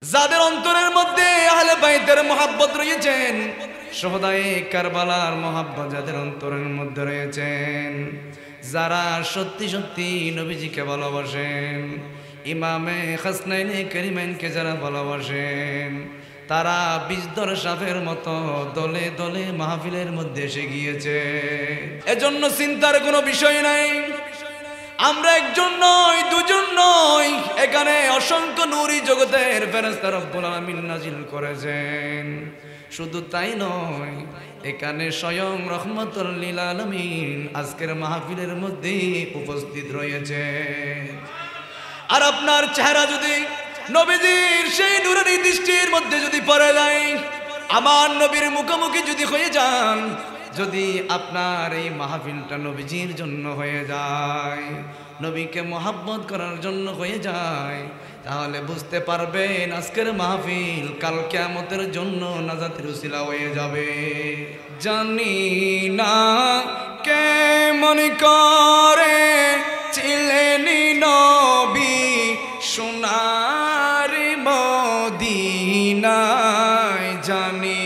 যাদের অন্তরের মধ্যে আহলে বাইতের মোহাব্বত রয়েছেন, শুহাদায়ে কারবালার মোহাব্বত যাদের অন্তরের মধ্যে রয়েছেন, যারা সত্যি সত্যি নবীজিকে ভালোবাসেন, ইমামে হাসনাইনে কারিমাইনকে যারা ভালোবাসেন, তারা বিজদর সাপের মতো দলে দলে মাহফিলের মধ্যে এসে গিয়েছে। এজন্য চিন্তার কোনো বিষয় নাই। আমরা একজন নয়, দুজন নয়, এখানে অসংখ্য নূরি জগতের ফেরেশতা রব্বুল আলামিন নাজিল করেছেন। শুধু তাই নয়, এখানে স্বয়ং রহমতুল লিল আলামিন আজকের মাহফিলের মধ্যে উপস্থিত রয়েছে। আর আপনার চেহারা যদি নবীজির সেই নূরানি দৃষ্টির মধ্যে যদি পড়ে যায়, আমার নবীর মুখোমুখি যদি হয়ে যান, যদি আপনার এই মাহফিলটা নবীজির জন্য হয়ে যায়, নবীকে মোহাব্বত করার জন্য হয়ে যায়, তাহলে বুঝতে পারবেন আজকের মাহফিল কাল কিয়ামতের জন্য নাজাতের উসিলা হয়ে যাবে। জানি না কেমন করে ছিলেন নবী সোনার মদিনায়, জানি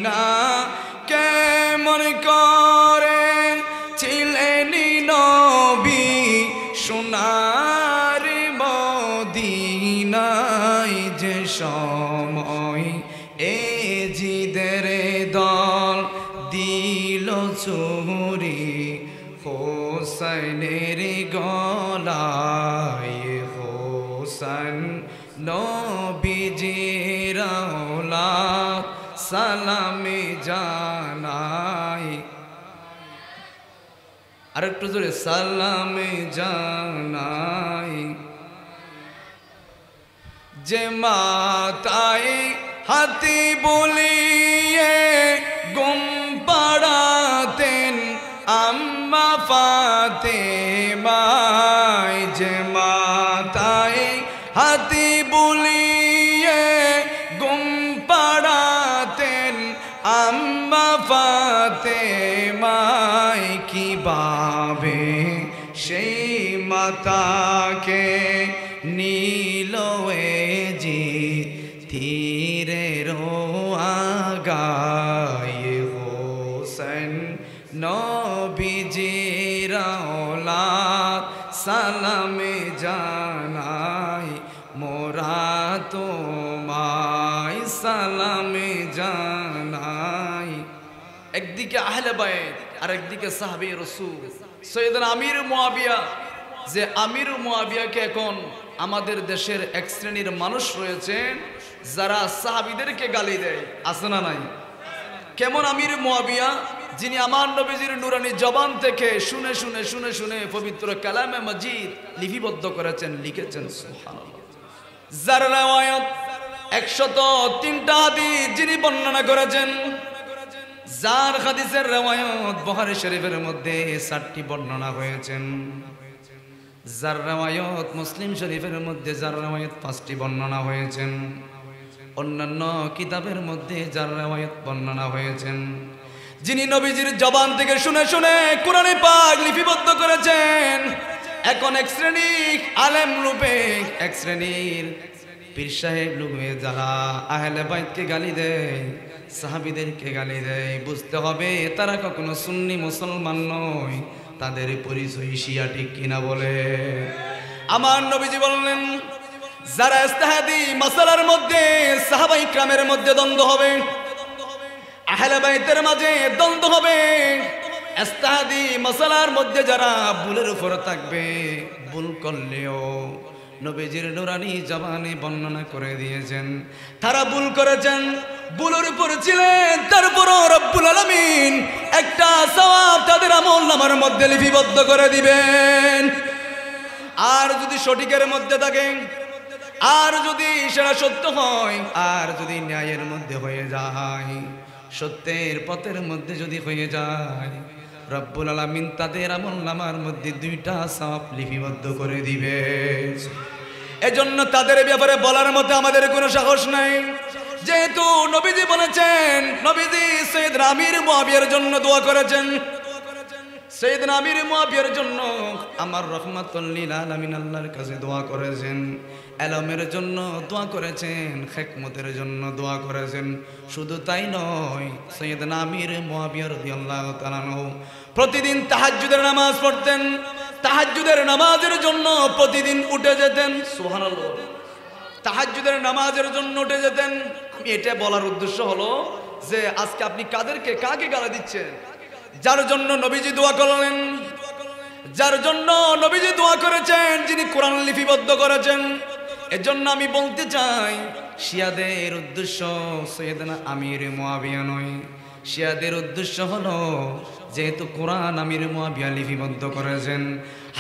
না কেমন করে ছিলেন নবী সোনার মদিনায়, যে সময় এ জিদের দল দিল চুরি হোসেনের গলায়, হোসেন নবীজির আওলাদ সালামে জানাই। আরেকটু জোরে সালামে জানাই। যে মাতায় হাতি বলিয়ে গুম পাড়াতেন আম্মা ফাতেমায়, যে মাতায় হাতি বলিয়ে গুম পাড়াতেন আম্মা ফাতেমায়, কিভাবে সেই মাতাকে নীল জি ধীরের আগায়, হোসেন নবীজির আওলাদ সালামে জানাই, মোরা তোমায় সালামে জানাই। একদিকে আহলে বাইত আর একদিকে সাহাবী রাসূল সৈয়দনা আমির মুয়াবিয়া, যে আমির মুয়াবিয়াকে এখন আমাদের দেশের এক শ্রেণীর মানুষ রয়েছেন যারা সাহাবীদেরকে গালি দেয়, আছে না নাই? কেমন আমির মুয়াবিয়া, যিনি আমার নবীজির নূরানি জবান থেকে শুনে শুনে শুনে শুনে পবিত্র কালামে মাজিদ লিপিবদ্ধ করেছেন, লিখেছেন। সুবহানাল্লাহ। যার রিওয়ায়াত 103টা হাদিস যিনি বর্ণনা করেছেন, যার হাদিসের রিওয়ায়াত বুখারী শরীফের মধ্যে 7টি বর্ণনা হয়েছেন, যার রিওয়ায়াত মুসলিম শরীফের মধ্যে যার রিওয়ায়াত 5টি বর্ণনা হয়েছেন, অন্যান্য কিতাবের মধ্যে যার রিওয়ায়াত বর্ণনা হয়েছেন, যিনি নবীজির জবান থেকে শুনে শুনে কোরআনে পাক লিপিবদ্ধ করেছেন, এখন এক শ্রেণীর আলেম রূপে এক শ্রেণীর পীর সাহেব রূপে যারা আহলে বাইতকে গালি দেয়, সাহাবীদেরকে গালি দেয়, বুঝতে হবে তারা কখনো সুন্নি মুসলমান নয়, তাদের পরিচয় শিয়া। ঠিক কিনা বলে? আমার নবীজি বললেন, যারা ইজতিহাদি মাসালার মধ্যে সাহাবা ইকরামের মধ্যে দ্বন্দ্ব হবে, আহলে বাইতের মাঝে দ্বন্দ্ব হবে, ইজতিহাদি মাসালার মধ্যে যারা ভুলের উপর থাকবে, ভুল করলেও নবীজির নূরানি জবানে বর্ণনা করে দিয়েছেন তারা ভুল করেছেন, ভুলের উপর ছিলেন, তারপরও রব্বুল আলামিন একটা সওয়াব তাদের আমলনামার মধ্যে লিপিবদ্ধ করে দিবেন। আর যদি সঠিকের মধ্যে থাকে, আর যদি সেটা সত্য হয়, আর যদি ন্যায়ের মধ্যে হয়ে যায়, সত্যের পথের মধ্যে যদি হয়ে যায়, রব্বুল আলামিন তাদের আমলনামার মধ্যে 2টা সওয়াব লিপিবদ্ধ করে দিবে। এজন্য তাদের ব্যাপারে বলার মতো আমাদের কোনো সাহস নাই, যেহেতু নবীজি বলেছেন, নবীজি সৈয়দনা আমির মুয়াবিয়ার জন্য দোয়া করেছেন, সৈয়দনা আমির মুয়াবিয়ার জন্য আমার রহমাতুল লিল আলামিন আল্লাহর কাছে দোয়া করেছেন। এলমের জন্য দোয়া করেছেন, হিকমতের জন্য দোয়া করেছেন। শুধু তাই নয়, সাইয়েদনা আমির মুয়াবিয়া রাদিয়াল্লাহু তাআলা আনহু প্রতিদিন তাহাজ্জুদের নামাজ পড়তেন। তাহাজ্জুদের নামাজের জন্য প্রতিদিন উঠে যেতেন। সুবহানাল্লাহ। তাহাজ্জুদের নামাজের জন্য উঠে যেতেন। আমি এটা বলার উদ্দেশ্য হলো যে আজকে আপনি কাকে গালি দিচ্ছেন? যার জন্য নবীজি দোয়া করলেন, যার জন্য নবীজি দোয়া করেছেন, যিনি কোরআন লিপিবদ্ধ করেছেন। এজন্য আমি বলতে চাই, শিয়াদের উদ্দেশ্য সাইয়েদনা আমির মুয়াবিয়া নয়। শিয়াদের উদ্দেশ্য হলো যেহেতু কোরআন আমির মুয়াবিয়া লিপিবদ্ধ করেছেন,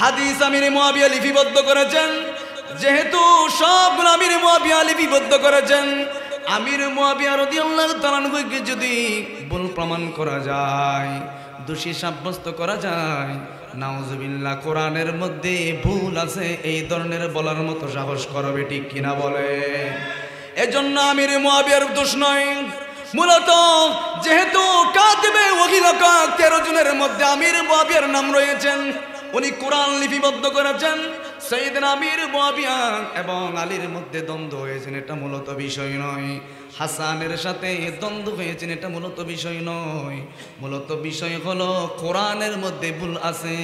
হাদিস আমির মুয়াবিয়া লিপিবদ্ধ করেছেন, যেহেতু সবগুলো আমির মুয়াবিয়া লিপিবদ্ধ করেছেন, আমির মুয়াবিয়া রাদিয়াল্লাহু তাআলা আনহুকে যদি ভুল প্রমাণ করা যায়, দোষী সাব্যস্ত করা যায়, নাউজুবিল্লাহ, কোরআনের মধ্যে ভুল আছে এই ধরনের বলার মতো সাহস করবে, ঠিক কিনা বলে? এজন্য আমির মুয়াবিয়ার দোষ নয়। মূলত যেহেতু কাতিবে ওহী লেখক 13 জনের মধ্যে আমির মুয়াবিয়ার নাম রয়েছেন, উনি কোরআন লিপিবদ্ধ করেছেন। সাইয়েদনা আমির মুয়াবিয়া এবং আলীর মধ্যে দ্বন্দ্ব হয়েছেন, এটা মূলত বিষয় নয়। হাসানের সাথে দ্বন্দ্ব হয়েছেন, এটা মূলত বিষয় নয়। মূলত বিষয় হলো কোরআনের মধ্যে ভুল আছে,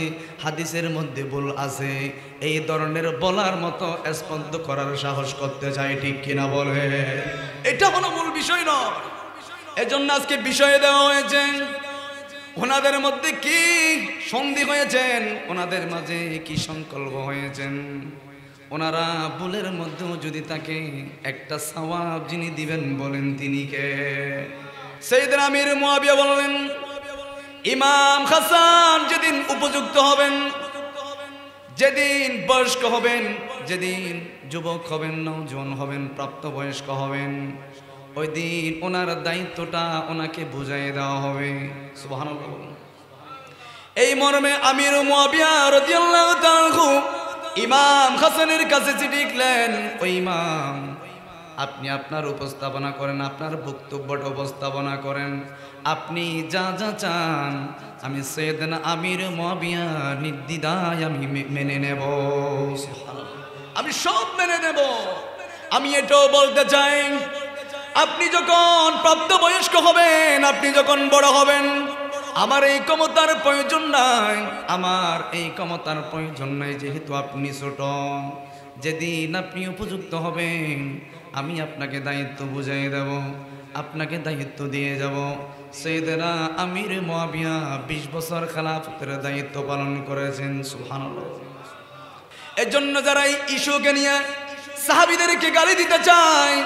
হাদিসের মধ্যে ভুল আছে, এই ধরনের বলার মতো স্পর্ধ করার সাহস করতে চাই, ঠিক কিনা বলে? এটা কোনো মূল বিষয় নয়। এজন্য আজকে বিষয়ে দেওয়া হয়েছে ওনাদের মধ্যে কি সন্ধি হয়েছেন, ওনাদের মাঝে কি সংকল্প হয়েছেন। ওনারা ভুলের মধ্যেও যদি তাকে একটা সওয়াব যিনি দিবেন বলেন তিনি কে? সাইয়েদনা আমির মুয়াবিয়া বললেন, ইমাম হাসান যেদিন উপযুক্ত হবেন, যেদিন বয়স্ক হবেন, যেদিন যুবক হবেন, নওজোয়ান হবেন, প্রাপ্তবয়স্ক হবেন, ওই দিন ওনার দায়িত্বটা ওনাকে বুঝাই দেওয়া হবে। সুবহানাল্লাহ। এই মর্মে আমির মুয়াবিয়া রাদিয়াল্লাহু তাআলা আনহু ইমাম হাসানের কাছে চিঠি লিখলেন, ও ইমাম, আপনি আপনার উপস্থাপনা করেন, আপনার বক্তব্যটা উপস্থাপনা করেন। আপনি যা যা চান আমি সাইয়েদনা আমির মুয়াবিয়া নির্দ্বিধায় আমি মেনে নেব। আমি সব মেনে নেব। আমি এটাও বলতে চাই, আপনি যখন প্রাপ্তবয়স্ক হবেন, আপনি যখন বড় হবেন, আমার এই ক্ষমতার প্রয়োজন নাই, আমার এই ক্ষমতার প্রয়োজন নাই, যেহেতু আপনি ছোট। যেদিন আপনি উপযুক্ত হবেন আমি আপনাকে দায়িত্ব বুঝাই দেব, আপনাকে দায়িত্ব দিয়ে যাব। সাইয়েদনা আমির মুয়াবিয়া 20 বছর খেলাফতের দায়িত্ব পালন করেছেন। সুবহানাল্লাহ। এজন্য যারা এই ইস্যুকে নিয়ে সাহাবীদেরকে গালি দিতে চায়,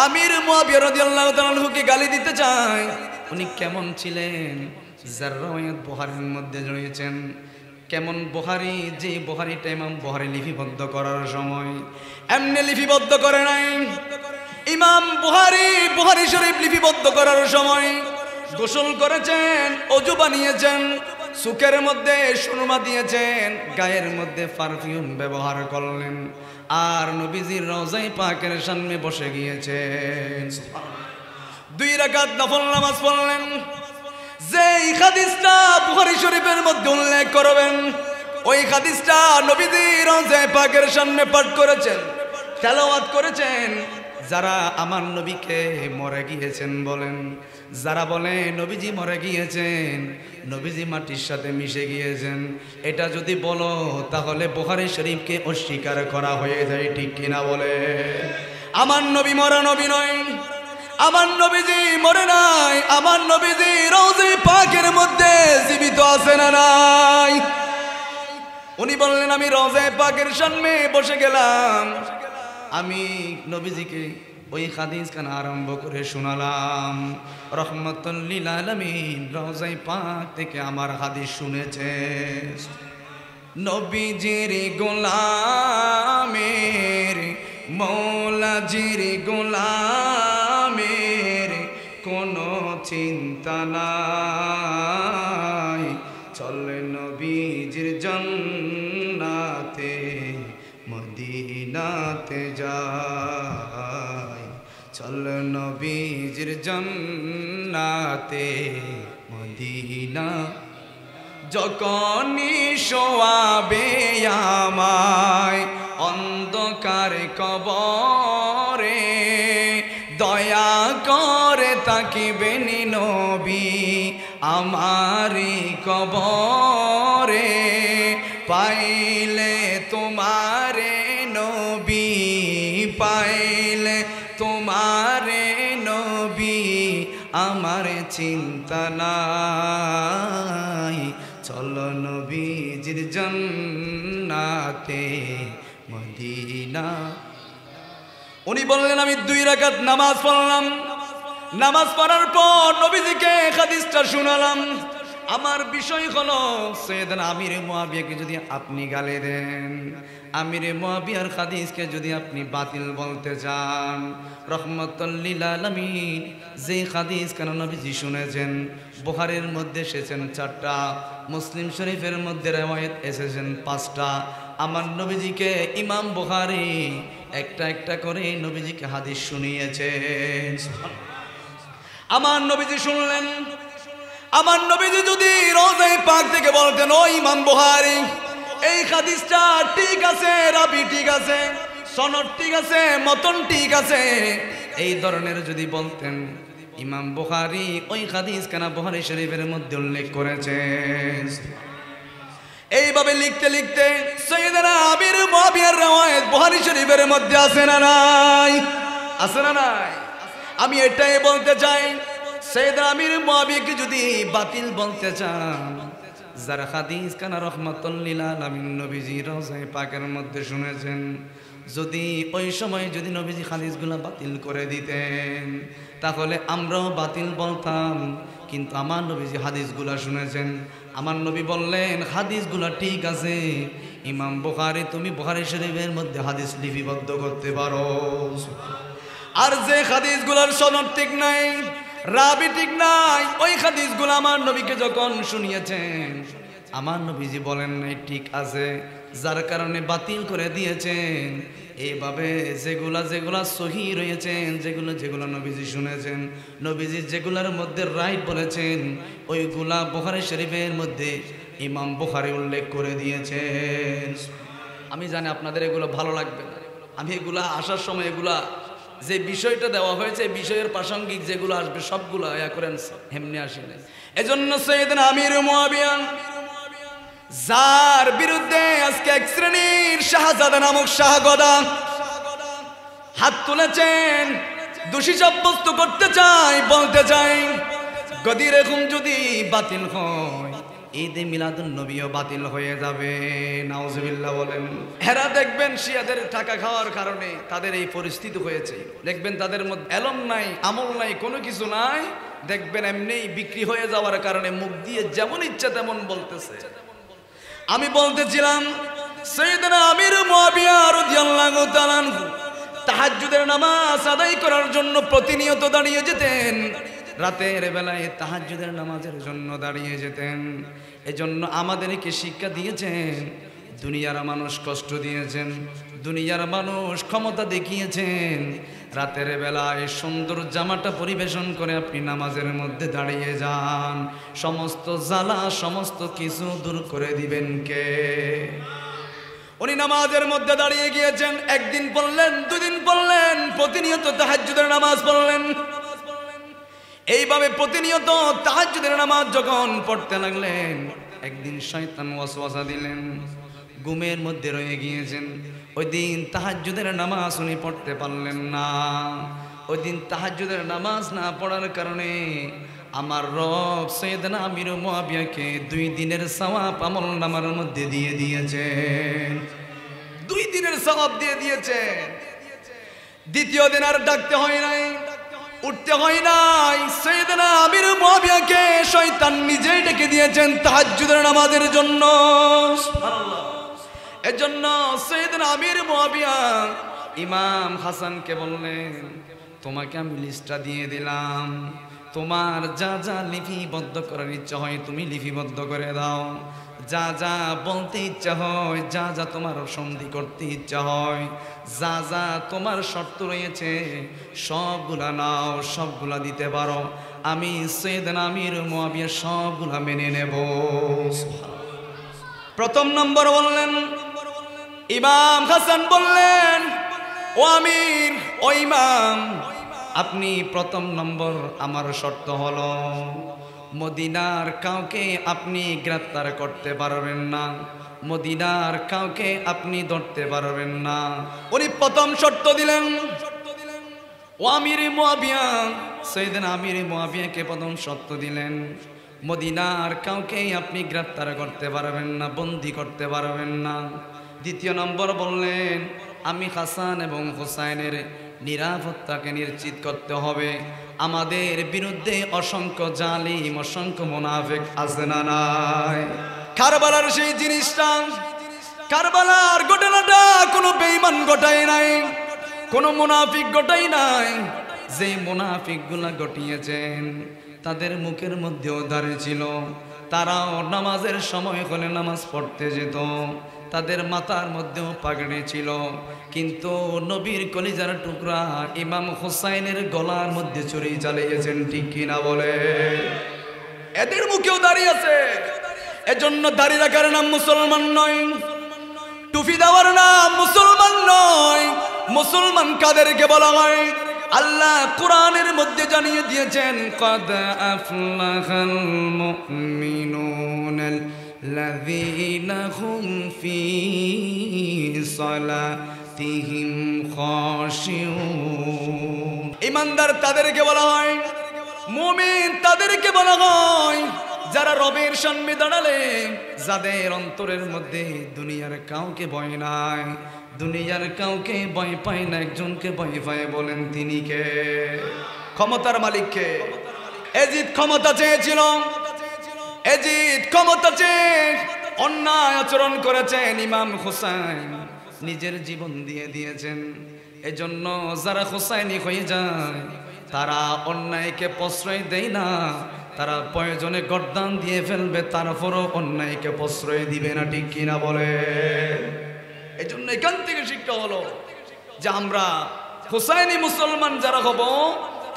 আমির মুয়াবিয়া রাদিয়াল্লাহু তাআলা আনহুকে গালি দিতে চায়, উনি কেমন ছিলেন? যার রওয়ায়াত বুখারীর মধ্যে রয়েছেন। কেমন বুখারী? যে বুখারীটা ইমাম বুখারী লিপিবদ্ধ করার সময় এমনি লিপিবদ্ধ করে নাই। ইমাম বুখারী শরীফ লিপিবদ্ধ করার সময় গোসল করেছেন, ওযু বানিয়েছেন, চোখের মধ্যে সুরমা দিয়েছেন, গায়ের মধ্যে পারফিউম ব্যবহার করলেন, আর নবীজির রওজায়ে পাকের সামনে বসে গিয়েছেন। 2 রাকাত নফল নামাজ পড়লেন। যেই হাদিসটা বুখারী শরীফের মধ্যে উল্লেখ করবেন, ওই হাদিসটা নবীজি রওজায়ে পাকের সামনে পাঠ করেছেন, তেলাওয়াত করেছেন। যারা আমার নবীকে মরে গিয়েছেন বলেন, যারা বলে নবীজি মরে গিয়েছেন, নবীজি মাটির সাথে মিশে গিয়েছেন, এটা যদি বলো তাহলে বুখারী শরীফকে অস্বীকার করা হয়ে যায়, ঠিক কিনা বলে? আমার নবী মরা নবী নয়, আমার নবীজি মরে নাই, আমার নবীজি রওজায়ে পাকের মধ্যে জীবিত আছে না নাই? উনি বললেন, আমি রওজায়ে পাকের সামনে বসে গেলাম, আমি নবীজিকে ওই হাদিস খানা আরম্ভ করে শোনালাম। রহমাতুল লিল আলামিন রওজায়ে পাক থেকে আমার হাদিস শুনেছে। নবীজির গোলামের, মৌলাজির গোলামের কোনো চিন্তা নাই, চলে নবীজির জান্নাতে মদিনাতে যাই, চল নবীজির জান্নাতে মদিনা। যখনই শোয়াবে আমায় অন্ধকার কবরে দয়া করে তাকিবেন নবী আমারি কবরে পাইলে তোমারে নবী পাইলে তোমারে নবী আমার চিন্তা নাই চলো নবীজির জান্নাতে মদিনা। উনি বললেন আমি 2 রাকাত নামাজ পড়লাম, নামাজ পড়ার পর নবীজিকে হাদিসটা শোনালাম। আমার বিষয় হলো সৈয়দনা আমির মুয়াবিয়াকে যদি আপনি গালি দেন, আমির মুয়াবিয়ার হাদিসকে যদি আপনি বাতিল বলতে চান, রহমাতুল লিল আলামিন যে হাদিস কেন নবীজি শুনেছেন, বুখারীর মধ্যে এসেছেন 4টা, মুসলিম শরীফের মধ্যে riwayat এসেছেন 5টা। আমার নবীজিকে ইমাম বুখারী একটা একটা করে নবীজিকে হাদিস শুনিয়েছেন। আমার নবীজি শুনলেন। আমার নবীজি যদি রওজায়ে পাক থেকে বলতেন ও ইমাম বুখারী এই হাদিসটা ঠিক আছে, রাবি ঠিক আছে, সনদ ঠিক আছে, মতন ঠিক আছে, এই ধরনের যদি বলতেন, ইমাম বুখারী ওই হাদিস কেন বুখারী শরীফের মধ্যে উল্লেখ করেছেন। এইভাবে লিখতে লিখতে সাইয়েদনা আমির মুয়াবিয়ার riwayat বুখারী শরীফের মধ্যে আছে না নাই? আছে না নাই? আমি এটাই বলতে চাই, সাইয়েদনা আমির মুয়াবিয়াকে যদি বাতিল বলতে চান, যারা হাদিস কানা রহমাতুল লিল আলামিন নবীজি রওজায়ে পাকের মধ্যে শুনেছেন, যদি ওই সময় যদি নবীজি হাদিসগুলো বাতিল করে দিতেন তাহলে আমরাও বাতিল বলতাম। কিন্তু আমার নবীজি হাদিসগুলো শুনেছেন, আমার নবী বললেন হাদিসগুলো ঠিক আছে। ইমাম বুখারী তুমি বুখারী শরীফের মধ্যে হাদিস লিপিবদ্ধ করতে পারো, আর যে হাদিসগুলোর সনদ ঠিক নাই, রাবি ঠিক নাই, ওই হাদিসগুলো আমার নবীকে যখন শুনিয়েছেন আমার নবীজি বলেন নাই ঠিক আছে, যার কারণে বাতিল করে দিয়েছেন। এইভাবে যেগুলা যেগুলা সহি রয়েছেন, যেগুলো যেগুলো নবীজি শুনেছেন, নবীজি যেগুলোর মধ্যে রাইট বলেছেন, ওইগুলা বুখারী শরীফের মধ্যে ইমাম বুখারী উল্লেখ করে দিয়েছেন। আমি জানি আপনাদের এগুলো ভালো লাগবে না, আমি এগুলা আসার সময় এগুলা যে বিষয়টা দেওয়া হয়েছে বিষয়ের প্রাসঙ্গিক যেগুলো আসবে সবগুলো ইয়া করেন এমনি আসেনি। এজন্য সাইয়েদনা আমির মুয়াবিয়া যার বিরুদ্ধে আজকে এক শ্রেণীর শাহজাদা নামক শাহগদা হাত তুলেছেন, দোষী সাব্যস্ত করতে চাই, বলতে চাই গদির এরকম যদি বাতিল হয় ঈদে মিলাদুন নবীও বাতিল হয়ে যাবে। নাউজুবিল্লাহ বলেন। এরা দেখবেন শিয়াদের টাকা খাওয়ার কারণে তাদের এই পরিস্থিতি হয়েছে। দেখবেন তাদের মধ্যে এলম নাই, আমল নাই, কোনো কিছু নাই, দেখবেন এমনি বিক্রি হয়ে যাওয়ার কারণে মুখ দিয়ে যেমন ইচ্ছা তেমন বলতেছে। আমি বলতেছিলাম সাইয়েদনা আমির মুয়াবিয়া রাদিয়াল্লাহু তাআলা তাহাজ্জুদের নামাজ আদায় করার জন্য প্রতিনিয়ত দাঁড়িয়ে যেতেন, রাতের বেলায় তাহাজ্জুদের নামাজের জন্য দাঁড়িয়ে যেতেন। এজন্য আমাদেরকে শিক্ষা দিয়েছেন, দুনিয়ার মানুষ কষ্ট দিয়েছেন, দুনিয়ার মানুষ ক্ষমতা দেখিয়েছেন, রাতের বেলায় সুন্দর জামাটা পরিবেশন করে আপনি নামাজের মধ্যে দাঁড়িয়ে যান, সমস্ত জ্বালা সমস্ত কিছু দূর করে দিবেন কে? উনি নামাজের মধ্যে দাঁড়িয়ে গিয়েছেন, একদিন পড়লেন, দুদিন পড়লেন, প্রতিনিয়ত তাহাজ্জুদের নামাজ পড়লেন। এইভাবে প্রতিনিয়ত তাহাজ্জুদের নামাজ যখন পড়তে লাগলেন, একদিন শয়তান ওয়াসওয়াসা দিলেন, ঘুমের মধ্যে রয়ে গিয়েছেন। ওই দিন তাহাজ্জুদের নামাজ উনি পড়তে পারলেন না। ওই দিন তাহাজ্জুদের নামাজ না পড়ার কারণে আমার রব সাইয়েদনা আমির মুয়াবিয়াকে 2 দিনের সওয়াব আমলনামার মধ্যে দিয়ে দিয়েছেন। 2 দিনের সওয়াব দিয়ে দিয়েছেন। দ্বিতীয় দিন আর ডাকতে হয় নাই, উঠতে হয় নাই। সাইয়েদনা আমির মুয়াবিয়াকে শয়তান নিজেই ডেকে দিয়েছেন তাহাজ্জুদের নামাজের জন্য। সুবহানাল্লাহ। এজন্য সাইয়েদনা আমির মুয়াবিয়া ইমাম হাসানকে বললেন, তোমাকে আমি লিস্টটা দিয়ে দিলাম, তোমার যা যা লিপিবদ্ধ করার ইচ্ছা হয় তুমি লিপিবদ্ধ করে দাও, যা যা বলতে ইচ্ছা হয়, যা যা তোমার সন্ধি করতে ইচ্ছা হয়, যা যা তোমার শর্ত রয়েছে সবগুলা নাও, সবগুলা দিতে পারো, আমি সাইয়েদনা আমির মুয়াবিয়া সবগুলা মেনে নেব। প্রথম নম্বর বললেন ইমাম হাসান বললেন, ও আমির, ও ইমাম, আপনি প্রথম নম্বর আমার শর্ত হলো মদিনার কাউকে আপনি গ্রেফতার করতে পারবেন না, মদিনার কাউকে আপনি ধরতে পারবেন না। উনি প্রথম শর্ত দিলেন। ও আমিরে মুআবিয়া, সাইয়েদনা আমিরে মুআবিয়াকে প্রথম শর্ত দিলেন, মদিনার কাউকে আপনি গ্রেফতার করতে পারবেন না, বন্দী করতে পারবেন না। দ্বিতীয় নম্বর বললেন, আমি হাসান এবং হুসাইনের নিরাপত্তাকে নিশ্চিত করতে হবে। আমাদের বিরুদ্ধে অসংখ্য জালিম, অসংখ্য মুনাফিক আছে না নাই? কারবালার সেই জিনিসটা, কারবালার ঘটনাটা কোনো বেঈমান ঘটায় নাই, কোনো মুনাফিক ঘটাই নাই। যে মুনাফিকগুলা ঘটিয়েছেন তাদের মুখের মধ্যেও দাড়ি ছিল, তারাও নামাজের সময় হলে নামাজ পড়তে যেত, তাদের মাথার মধ্যেও পাগড়ি ছিল, কিন্তু নবীর কলিজার টুকরা ইমাম হুসাইনের গলার মধ্যে ছুরি চালিয়েছেন, ঠিক কিনা বলে? এদের মুখেও দাড়ি আছে। এজন্য দাড়ি রাখার নাম মুসলমান নয়, টুপি দেওয়ার নাম মুসলমান নয়। মুসলমান কাদেরকে বলা হয়? আল্লাহ কোরআনের মধ্যে জানিয়ে দিয়েছেন, কদ আফলাহাল মুমিনুনাল্লাযীনা হুম ফী সালাতিহিম খাশিউন। ঈমানদার তাদেরকে বলা হয়, মুমিন তাদেরকে বলা হয় যারা রবের সামনে দাঁড়ালে যাদের অন্তরের মধ্যে দুনিয়ার কাউকে ভয় নাই, দুনিয়ার কাউকে ভয় পায় না, একজনকে ভয় পায়। বলেন তিনি কে? ক্ষমতার মালিক কে? এজিদ ক্ষমতা চেয়েছিল, এজিদ ক্ষমতা চেয়ে অন্যায় আচরণ করেছেন। ইমাম হুসাইন নিজের জীবন দিয়ে দিয়েছেন। এজন্য যারা হুসাইনি হয়ে যায় তারা অন্যায়কে প্রশ্রয় দেয় না, তারা প্রয়োজনে গর্দান দিয়ে ফেলবে, তারপরও অন্যায়কে প্রশ্রয় দিবে না, ঠিক কিনা বলে? এই জন্য এখান থেকে শিক্ষা হলো যে আমরা হুসাইনি মুসলমান যারা হব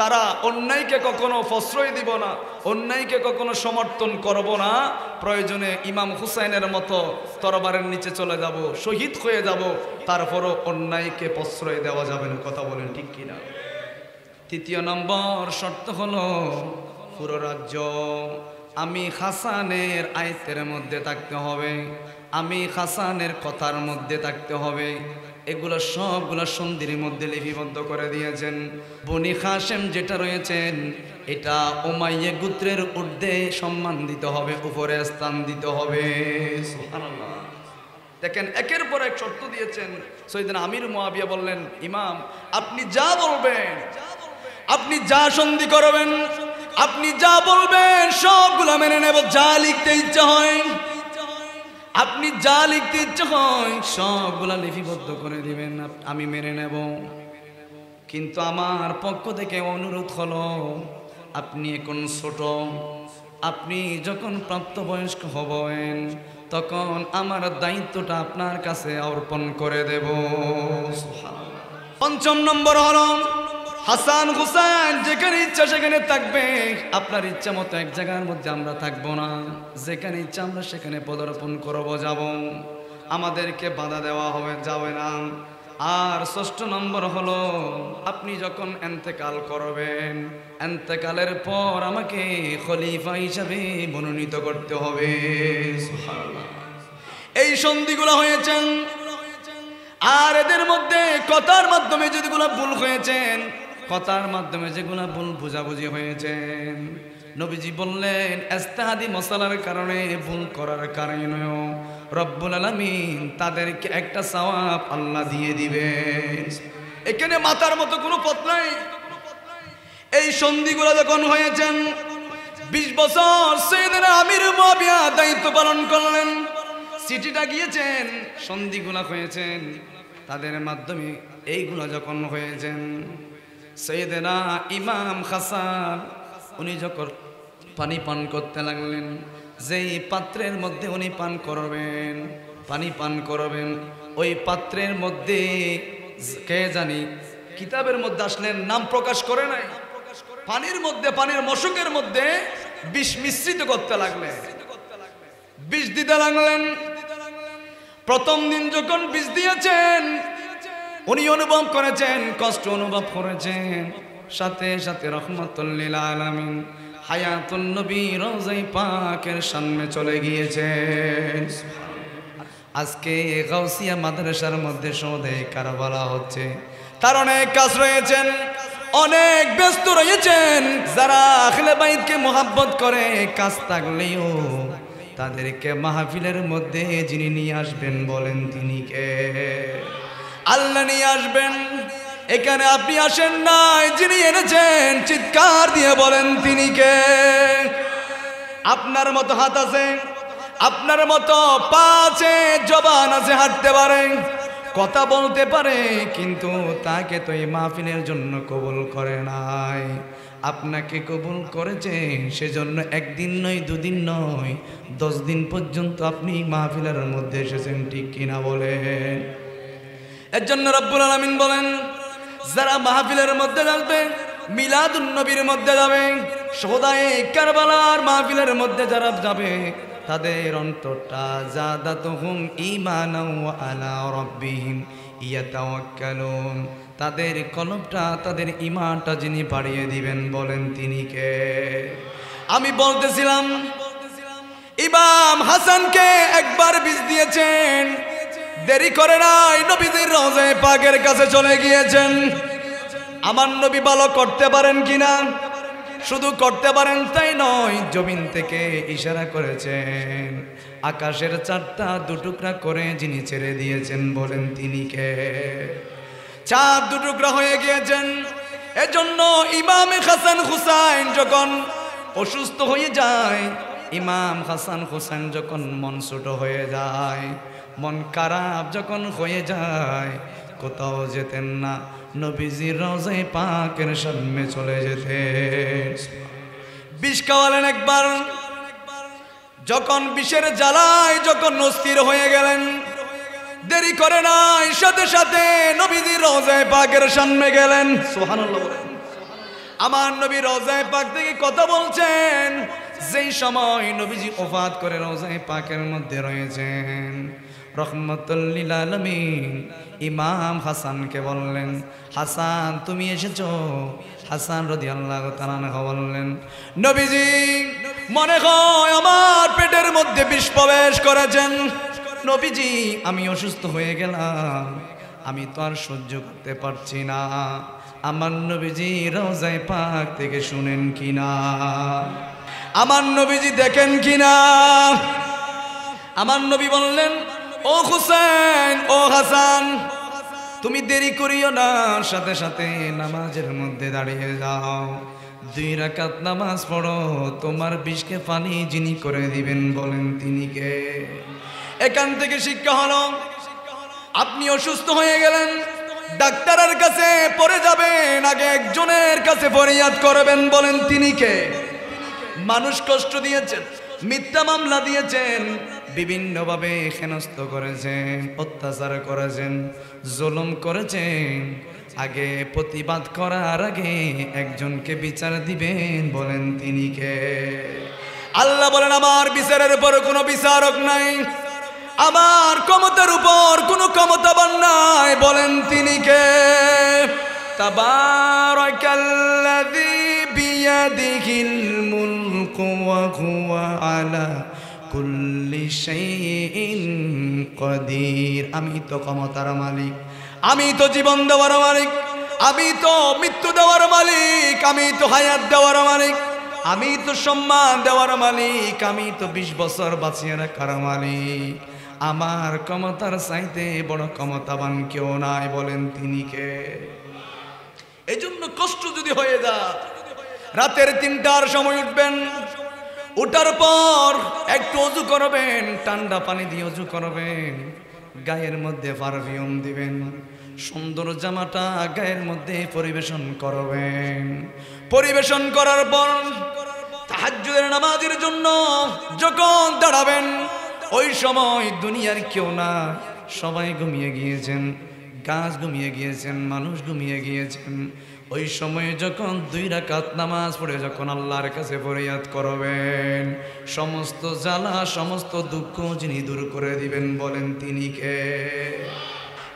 তারা অন্যায়কে কখনো প্রশ্রয় দিব না, অন্যায়কে কখনো সমর্থন করব না। প্রয়োজনে ইমাম হুসাইনের মতো তরবারের নিচে চলে যাব, শহীদ হয়ে যাব, তারপরও অন্যায়কে প্রশ্রয় দেওয়া যাবে না। কথা বলেন ঠিক কিনা? তৃতীয় নম্বর শর্ত হলো পুরো রাজ্য আমি হাসানের আয়ত্তের মধ্যে থাকতে হবে, আমি হাসানের কথার মধ্যে থাকতে হবে। এগুলো সবগুলো সন্ধির মধ্যে লিপিবদ্ধ করে দিয়েছেন। বনি হাশেম যেটা রয়েছেন এটা উমাইয়া গোত্রের ঊর্ধ্বে সম্মান দিতে হবে, উপরে স্থান দিতে হবে। সুবহানাল্লাহ। দেখেন একের পর এক শর্ত দিয়েছেন। সাইয়েদনা আমির মুআবিয়া বললেন, ইমাম আপনি যা বলবেন, আপনি যা সন্ধি করবেন, আপনি যা বলবেন সবগুলো মেনে নেব। যা লিখতে ইচ্ছা হয়, আপনি যা লিখতে ইচ্ছা হয় সবগুলা লিপিবদ্ধ করে দিবেন, আমি মেনে নেব। কিন্তু আমার পক্ষ থেকে অনুরোধ হলো, আপনি এখন ছোট, আপনি যখন প্রাপ্তবয়স্ক হবেন তখন আমার দায়িত্বটা আপনার কাছে অর্পণ করে দেব। পঞ্চম নম্বর হলো হাসান হুসাইন যেখানে ইচ্ছা সেখানে থাকবে। আপনার ইচ্ছা মতো এক জায়গার মধ্যে আমরা থাকবো না, যেখানে ইচ্ছা আমরা সেখানে পদার্পণ করবো, যাব, আমাদেরকে বাধা দেওয়া হবে যাবে না। আর ষষ্ঠ নম্বর হলো আপনি যখন ইন্তেকাল করবেন, ইন্তেকালের পর আমাকে খলিফা হিসাবে মনোনীত করতে হবে। সুবহানাল্লাহ। এই সন্ধিগুলো হয়েছেন। আর এদের মধ্যে কথার মাধ্যমে যেগুলো ভুল হয়েছেন, কথার মাধ্যমে যেগুলো ভুল বুঝাবুঝি হয়েছেন, নবীজি বললেন ইজতিহাদি মাসালার কারণে ভুল করার কারণে রব্বুল আলামিন তাদেরকে একটা সওয়াব আল্লাহ দিয়ে দিবেন। এখানে মাথার মতো কোনো পথ নাই। এই সন্ধিগুলো যখন হয়েছেন 20 বছর সাইয়েদনা আমির মুআবিয়া দায়িত্ব পালন করলেন, চিঠিটা গিয়েছেন, সন্ধিগুলা হয়েছেন, তাদের মাধ্যমে এইগুলা যখন হয়েছেন, সাইয়েদনা ইমাম হাসান উনি যখন পানি পান করতে লাগলেন, যেই পাত্রের মধ্যে উনি পান করবেন, পানি পান করবেন, ওই পাত্রের মধ্যে কে জানি কিতাবের মধ্যে আসলেন নাম প্রকাশ করে নাই, পানির মধ্যে, পানির মশকের মধ্যে বিষ মিশ্রিত করতে লাগলেন, বিষ দিতে লাগলেন। প্রথম দিন যখন বীজ দিয়েছেন উনি অনুভব করেছেন, কষ্ট অনুভব করেছেন, সাথে সাথে রহমাতুল লিল আলামিন হায়াতুন নবী রওজায়ে পাকের সামনে চলে গিয়েছেন। আজকে গাউসিয়া মাদ্রাসার মধ্যে সৌদে কারবালা হচ্ছে, তার অনেক কাজ রয়েছেন, অনেক ব্যস্ত রয়েছেন। যারা আহলে বাইতকে মোহাব্বত করে, কাজ থাকলেও তাদেরকে মাহফিলের মধ্যে যিনি নিয়ে আসবেন বলেন তিনি কে? আল্লাহ নিয়ে আসবেন। এখানে আপনি আসেন নাই, যিনি এনেছেন চিৎকার দিয়ে বলেন তিনি কে? আপনার মতো হাত আছে, আপনার মতো পা আছে, জবান আছে, হাঁটতে পারে, কথা বলতে পারে, কিন্তু তাকে তো এই মাহফিলের জন্য কবুল করে নাই। আপনাকে কবুল করেছে, সেজন্য একদিন নয়, দুদিন নয়, 10 দিন পর্যন্ত আপনি মাহফিলের মধ্যে এসেছেন, ঠিক কিনা বলেন? এর জন্য রব্বুল আলামিন বলেন, যারা মাহফিলের মধ্যে যাবে, মিলাদুন নবীর মধ্যে যাবে, শোহদায়ে কারবালার মাহফিলের মধ্যে যারা যাবে, তাদের অন্তরটা জাদাতুহুম ঈমানাও ওয়া আলা রাব্বিহিম ইয়াতাওয়াক্কালুন, তাদের কলবটা, তাদের ঈমানটা যিনি বাড়িয়ে দিবেন বলেন তিনি কে? আমি বলতেছিলাম ইমাম হাসানকে একবার বীজ দিয়েছেন, দেরি করে নাই, নবীজির রওজায়ে পাকের কাছে চলে গিয়েছেন। আমার নবী ভালো করতে পারেন কিনা? শুধু করতে পারেন তাই নয়, জমিন থেকে ইশারা করেছেন, আকাশের 4টা দুটুকরা করে যিনি ছেড়ে দিয়েছেন বলেন তিনি কে? 4 দুটুকরা হয়ে গিয়েছেন। এজন্য ইমাম হাসান হুসাইন যখন অসুস্থ হয়ে যায়, ইমাম হাসান হুসাইন যখন মন ছোট হয়ে যায়, মন খারাপ যখন হয়ে যায়, কোথাও যেতেন না, নবীজির রওজায়ে পাকের সামনে চলে যেতেন। বিষ খাওয়ালেন একবার, যখন বিষের জ্বালায় যখন অস্থির হয়ে গেলেন, দেরি করে নাই, সাথে সাথে নবীজির রওজায়ে পাকের সামনে গেলেন। সুবহানাল্লাহ বলেন। আমার নবী রওজায়ে পাক থেকে কথা বলছেন, যেই সময় নবীজি ওফাত করে রওজায়ে পাকের মধ্যে রয়েছেন, রহমাতুল লিল আলামিন ইমাম হাসানকে বললেন, হাসান তুমি এসেছো? হাসান রাদিয়াল্লাহু তাআলা আনহু বললেন, নবীজি মনে হয় আমার পেটের মধ্যে বিষ প্রবেশ করেছেন। নবীজি আমি অসুস্থ হয়ে গেলাম, আমি তো আর সহ্য করতে পারছি না। আমার নবীজি রওজায়ে পাক থেকে শুনেন কিনা? আমার নবীজি দেখেন কিনা? আমার নবী বললেন, ও হুসেন, ও হাসান, তুমি দেরি করিও না, সাথে সাথে নামাজের মধ্যে দাঁড়িয়ে যাও, 2 রাকাত নামাজ পড়ো, তোমার বিষকে পানি যিনি করে দিবেন বলেন তিনি কে? এখান থেকে শিক্ষা হলো, আপনি অসুস্থ হয়ে গেলেন, ডাক্তারের কাছে পড়ে যাবেন, আগে একজনের কাছে ফরিয়াদ করবেন বলেন তিনি কে? মানুষ কষ্ট দিয়েছেন, মিথ্যা মামলা দিয়েছেন, বিভিন্নভাবে হেনস্থ করেছেন, অত্যাচার করেছেন, জুলুম করেছেন, আগে প্রতিবাদ করার আগে একজনকে বিচার দিবেন বলেন তিনি কে? আল্লাহ বলেন, আমার বিচারের উপর কোনো বিচারক নাই, আমার ক্ষমতার উপর কোনো ক্ষমতাবান নাই বলেন তিনি কে? তাবারাকাল্লাযী বিয়াদিহিল মুলকু ওয়া হুয়া আলা কুল্লি শাইইন কাদির। আমি তো ক্ষমতার মালিক, আমি তো জীবন দেওয়ার মালিক, আমি তো মৃত্যু দেওয়ার মালিক, আমি তো হায়াত দেওয়ার মালিক, আমি তো সম্মান দেওয়ার মালিক, আমি তো 20 বছর বাঁচিয়ে রাখার মালিক। আমার ক্ষমতার চাইতে বড় ক্ষমতাবান কেউ নাই বলেন তিনি কে? এই জন্য কষ্ট যদি হয়ে যায়, রাতের 3টার সময় উঠবেন, উঠার পর একটু অজু করবেন, ঠান্ডা পানি দিয়ে অজু করবেন, গায়ের মধ্যে পারফিউম দিবেন, সুন্দর জামাটা গায়ের মধ্যে পরিবেশন করবেন। পরিবেশন করার পর তাহাজ্জুদের নামাজের জন্য যখন দাঁড়াবেন, ওই সময় দুনিয়ার কেউ না, সবাই ঘুমিয়ে গিয়েছেন, গাছ ঘুমিয়ে গিয়েছেন, মানুষ ঘুমিয়ে গিয়েছেন, ওই সময় যখন 2 রাকাত নামাজ পড়ে যখন আল্লাহর কাছে ফরিয়াদ করবেন, সমস্ত জ্বালা সমস্ত দুঃখ যিনি দূর করে দিবেন বলেন তিনি কে?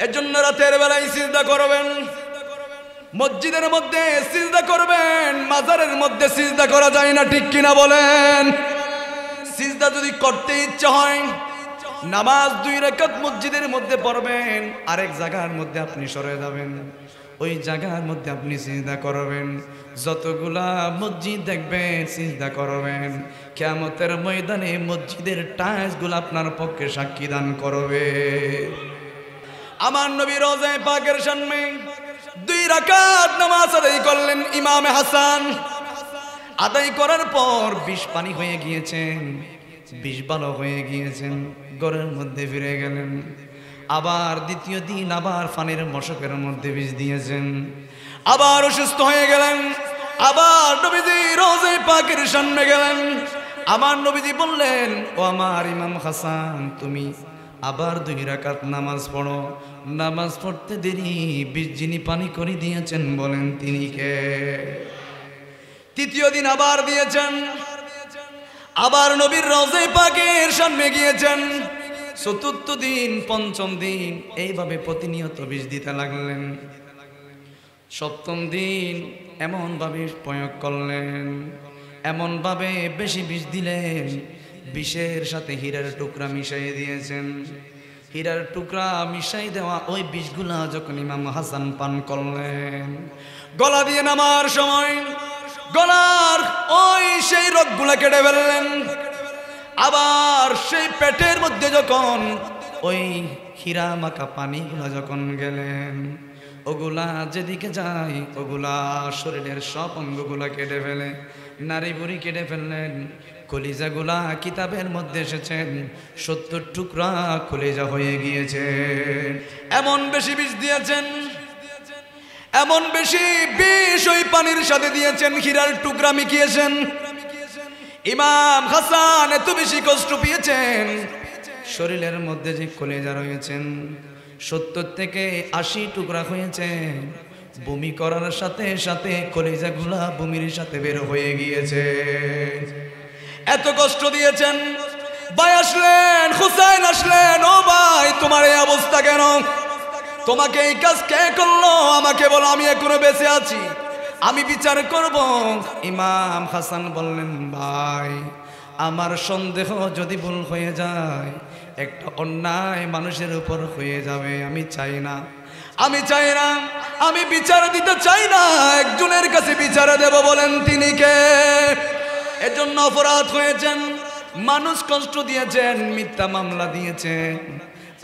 এর জন্য রাতের বেলায় সিজদা করবেন, মসজিদের মধ্যে সিজদা করবেন, মাজারের মধ্যে সিজদা করা যায় না, ঠিক কিনা বলেন? সিজদা যদি করতে ইচ্ছা হয়, নামাজ 2 রাকাত মসজিদের মধ্যে পড়বেন, আরেক জায়গার মধ্যে আপনি সরে যাবেন, ওই জায়গার মধ্যে আপনি সিজদা করবেন। যতগুলা মসজিদ দেখবেন সিজদা করবেন, কিয়ামতের ময়দানে মসজিদের টাইলসগুলো আপনার পক্ষে সাক্ষী দান করবে। আমার নবী রওজায়ে পাকের সামনে 2 রাকাত নামাজ আদায় করলেন ইমামে হাসান। আদায় করার পর 20 পানি হয়ে গিয়েছেন, 20 ভালো হয়ে গিয়েছেন, ঘরের মধ্যে ফিরে গেলেন। আবার দ্বিতীয় দিন আবার পানির মশকের মধ্যে বিষ দিয়েছেন, আবার অসুস্থ হয়ে গেলেন। আবার নবীজি রওজায়ে পাকের সামনে গেলেন। আমার নবীজি বললেন, ও আমার ইমাম হাসান, তুমি আবার 2 রাকাত নামাজ পড়ো। নামাজ পড়তে দেরি 20 যিনি পানি করে দিয়েছেন বলেন তিনি কে? তৃতীয় দিন আবার দিয়েছেন, আবার নবীর রওজায়ে পাকের সামনে গিয়েছেন। চতুর্থ দিন, পঞ্চম দিন এইভাবে প্রতিনিয়ত বিষ দিতে লাগলেন। সপ্তম দিন এমন ভাবে প্রয়োগ করলেন, এমন ভাবে বেশি বিষ দিলেন, বিষের সাথে হীরার টুকরা মিশিয়ে দিয়েছেন। হীরার টুকরা মিশাই দেওয়া ওই বিষগুলা যখন ইমাম হাসান পান করলেন, গলা দিয়ে নামার সময় গলার ওই সেই রগগুলা কেটে ফেললেন। আবার সেই পেটের মধ্যে যখন ওই হীরা মাখা পানিগুলা যখন গেলেন, ওগুলা যেদিকে যায় ওগুলা শরীরের সব অঙ্গগুলা কেটে ফেলে, নারী বুড়ি কেটে ফেললেন। কলিজাগুলা কিতাবের মধ্যে এসেছেন 70 টুকরা কলিজা হয়ে গিয়েছে। এমন বেশি বিষ দিয়েছেন, এমন বেশি বিষ ওই পানির সাথে দিয়েছেন, হীরার টুকরা মিশিয়েছেন। ইমাম হাসান এত বেশি কষ্ট পেয়েছেন, শরীরের মধ্যে যে কলিজা রয়েছেন 70 থেকে 80 টুকরা হয়েছে। বমি করার সাথে সাথে কলিজাগুলা বমির সাথে বের হয়ে গিয়েছে। এত কষ্ট দিয়েছেন। ভাই আসলেন, হুসাইন আসলেন, ও ভাই তোমার এই অবস্থা কেন? তোমাকে এই কাজ কে করলো? আমাকে বলো, আমি এখনো বেঁচে আছি, আমি বিচার করব। ইমাম হাসান বললেন, ভাই আমার সন্দেহ যদি ভুল হয়ে যায়, একটা অন্যায় মানুষের উপর হয়ে যাবে, আমি চাই না, আমি চাই না, আমি বিচার দিতে চাই না, একজনের কাছে বিচার দেব বলেন তিনি কে? এজন্য অপরাধ হয়েছেন, মানুষ কষ্ট দিয়েছেন, মিথ্যা মামলা দিয়েছেন।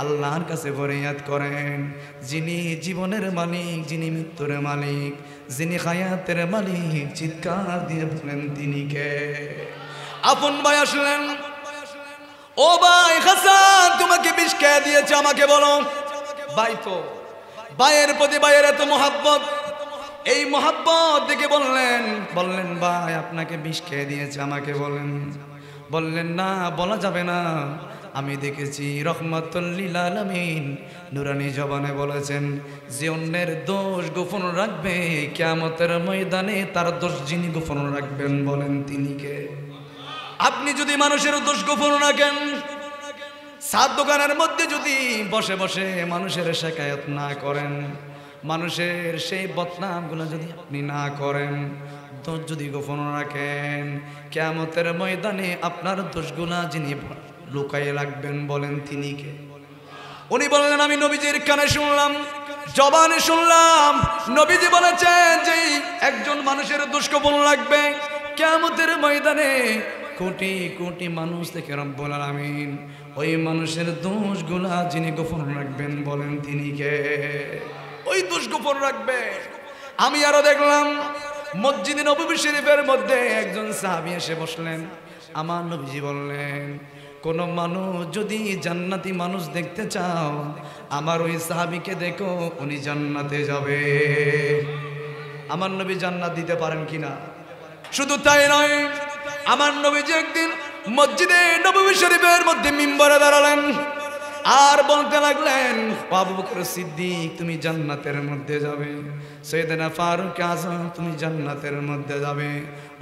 আল্লাহর কাছে ফরিয়াদ করেন, যিনি জীবনের মালিক, যিনি মৃত্যুর মালিক, যিনি হায়াতের মালিক, চিৎকার দিয়ে বলেন তিনি কে? আপন ভাই আসলেন, ও ভাই হাসান তোমাকে বিষ কে দিয়েছে আমাকে বলো। ভাই তো ভাইয়ের প্রতি ভাইয়ের এত মহাব্বত, এই মহাব্বত দেখে বললেন ভাই আপনাকে বিষ কে দিয়েছে আমাকে বলেন। বললেন না, বলা যাবে না, আমি দেখেছি রহমাতুল লিল আলামিন নুরানি জবানে বলেছেন, যে অন্যের দোষ গোপন রাখবে কিয়ামতের ময়দানে তার দোষ যিনি গোপন রাখবেন বলেন তিনি কে? আপনি যদি মানুষের দোষ গোপন রাখেন, সাত দোকানের মধ্যে যদি বসে বসে মানুষের শিকায়ত না করেন, মানুষের সেই বদনামগুলো যদি আপনি না করেন, দোষ যদি গোপন রাখেন, কিয়ামতের ময়দানে আপনার দোষগুলা যিনি লুকাইয়ে রাখবেন বলেন তিনি কে? উনি বললেন, আমি নবীজির কানে শুনলাম, জবানে শুনলাম, নবীজি বলেছেন যে একজন মানুষের দোষ গোপন রাখবে, কিয়ামতের ময়দানে কোটি কোটি মানুষ থেকে রব্বুল আলামিন ওই মানুষের দোষগুলা যিনি গোপন রাখবেন বলেন তিনি কে? ওই দোষ গোপন রাখবে। আমি আরো দেখলাম মসজিদে নববী শরীফের মধ্যে একজন সাহাবী এসে বসলেন। আমার নবীজি বললেন, কোন মানুষ যদি জান্নাতি মানুষ দেখতে চাও, আমার ওই সাহাবীকে দেখো, উনি জান্নাতে যাবে। আমার নবী জান্নাত দিতে পারেন কিনা? শুধু তাই নয়, আমার নবীজি একদিন মসজিদে নববী শরীফের মধ্যে মিম্বরে দাঁড়ালেন। আর বলতে লাগলেন আবু বকর সিদ্দিক তুমি জান্নাতের মধ্যে যাবে, সাইয়েদনা ফারুক আযম তুমি জান্নাতের মধ্যে যাবে,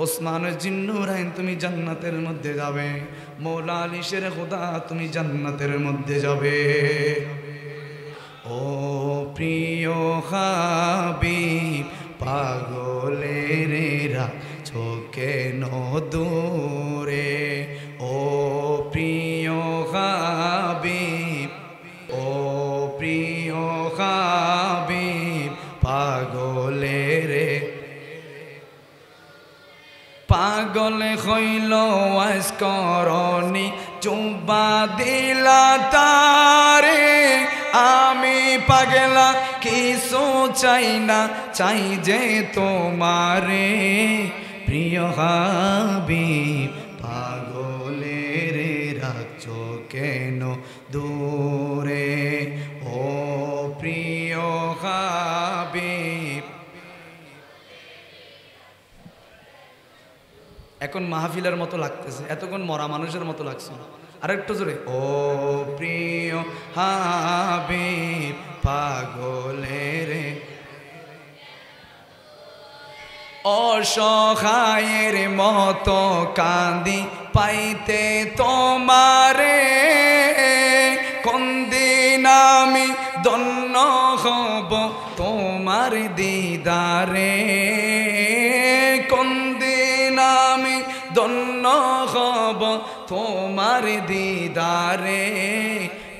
ওসমান জিন্নুরাইন তুমি জান্নাতের মধ্যে যাবে, মওলা আলী শের খোদা তুমি জান্নাতের মধ্যে যাবে। ও প্রিয় হাবিব পাগলের রাখছো কেন দূরে, ও প্রিয় হাবিব, ও প্রিয় হাবিব পাগলের পাগল হইল ওয়াজ করনি চুম্বা দিলা তারে, আমি পাগলা কিছু চাই না চাই যে তোমারে, প্রিয় হাবিব পাগলের রাখছো কেন দূরে, ও প্রিয় হাবিব। এখন মাহফিলের মতো লাগতেছে, এতক্ষণ মরা মানুষের মতো লাগছে। আরেকটু জোরে, ও প্রিয় হাবিব পাগলের অসহায়ের মতো কান্দি পাইতে তোমারে, কোন দিন আমি ধন্য হব তোমার দিদারে, কোন দিন আমি ধন্য হব তোমার দিদারে,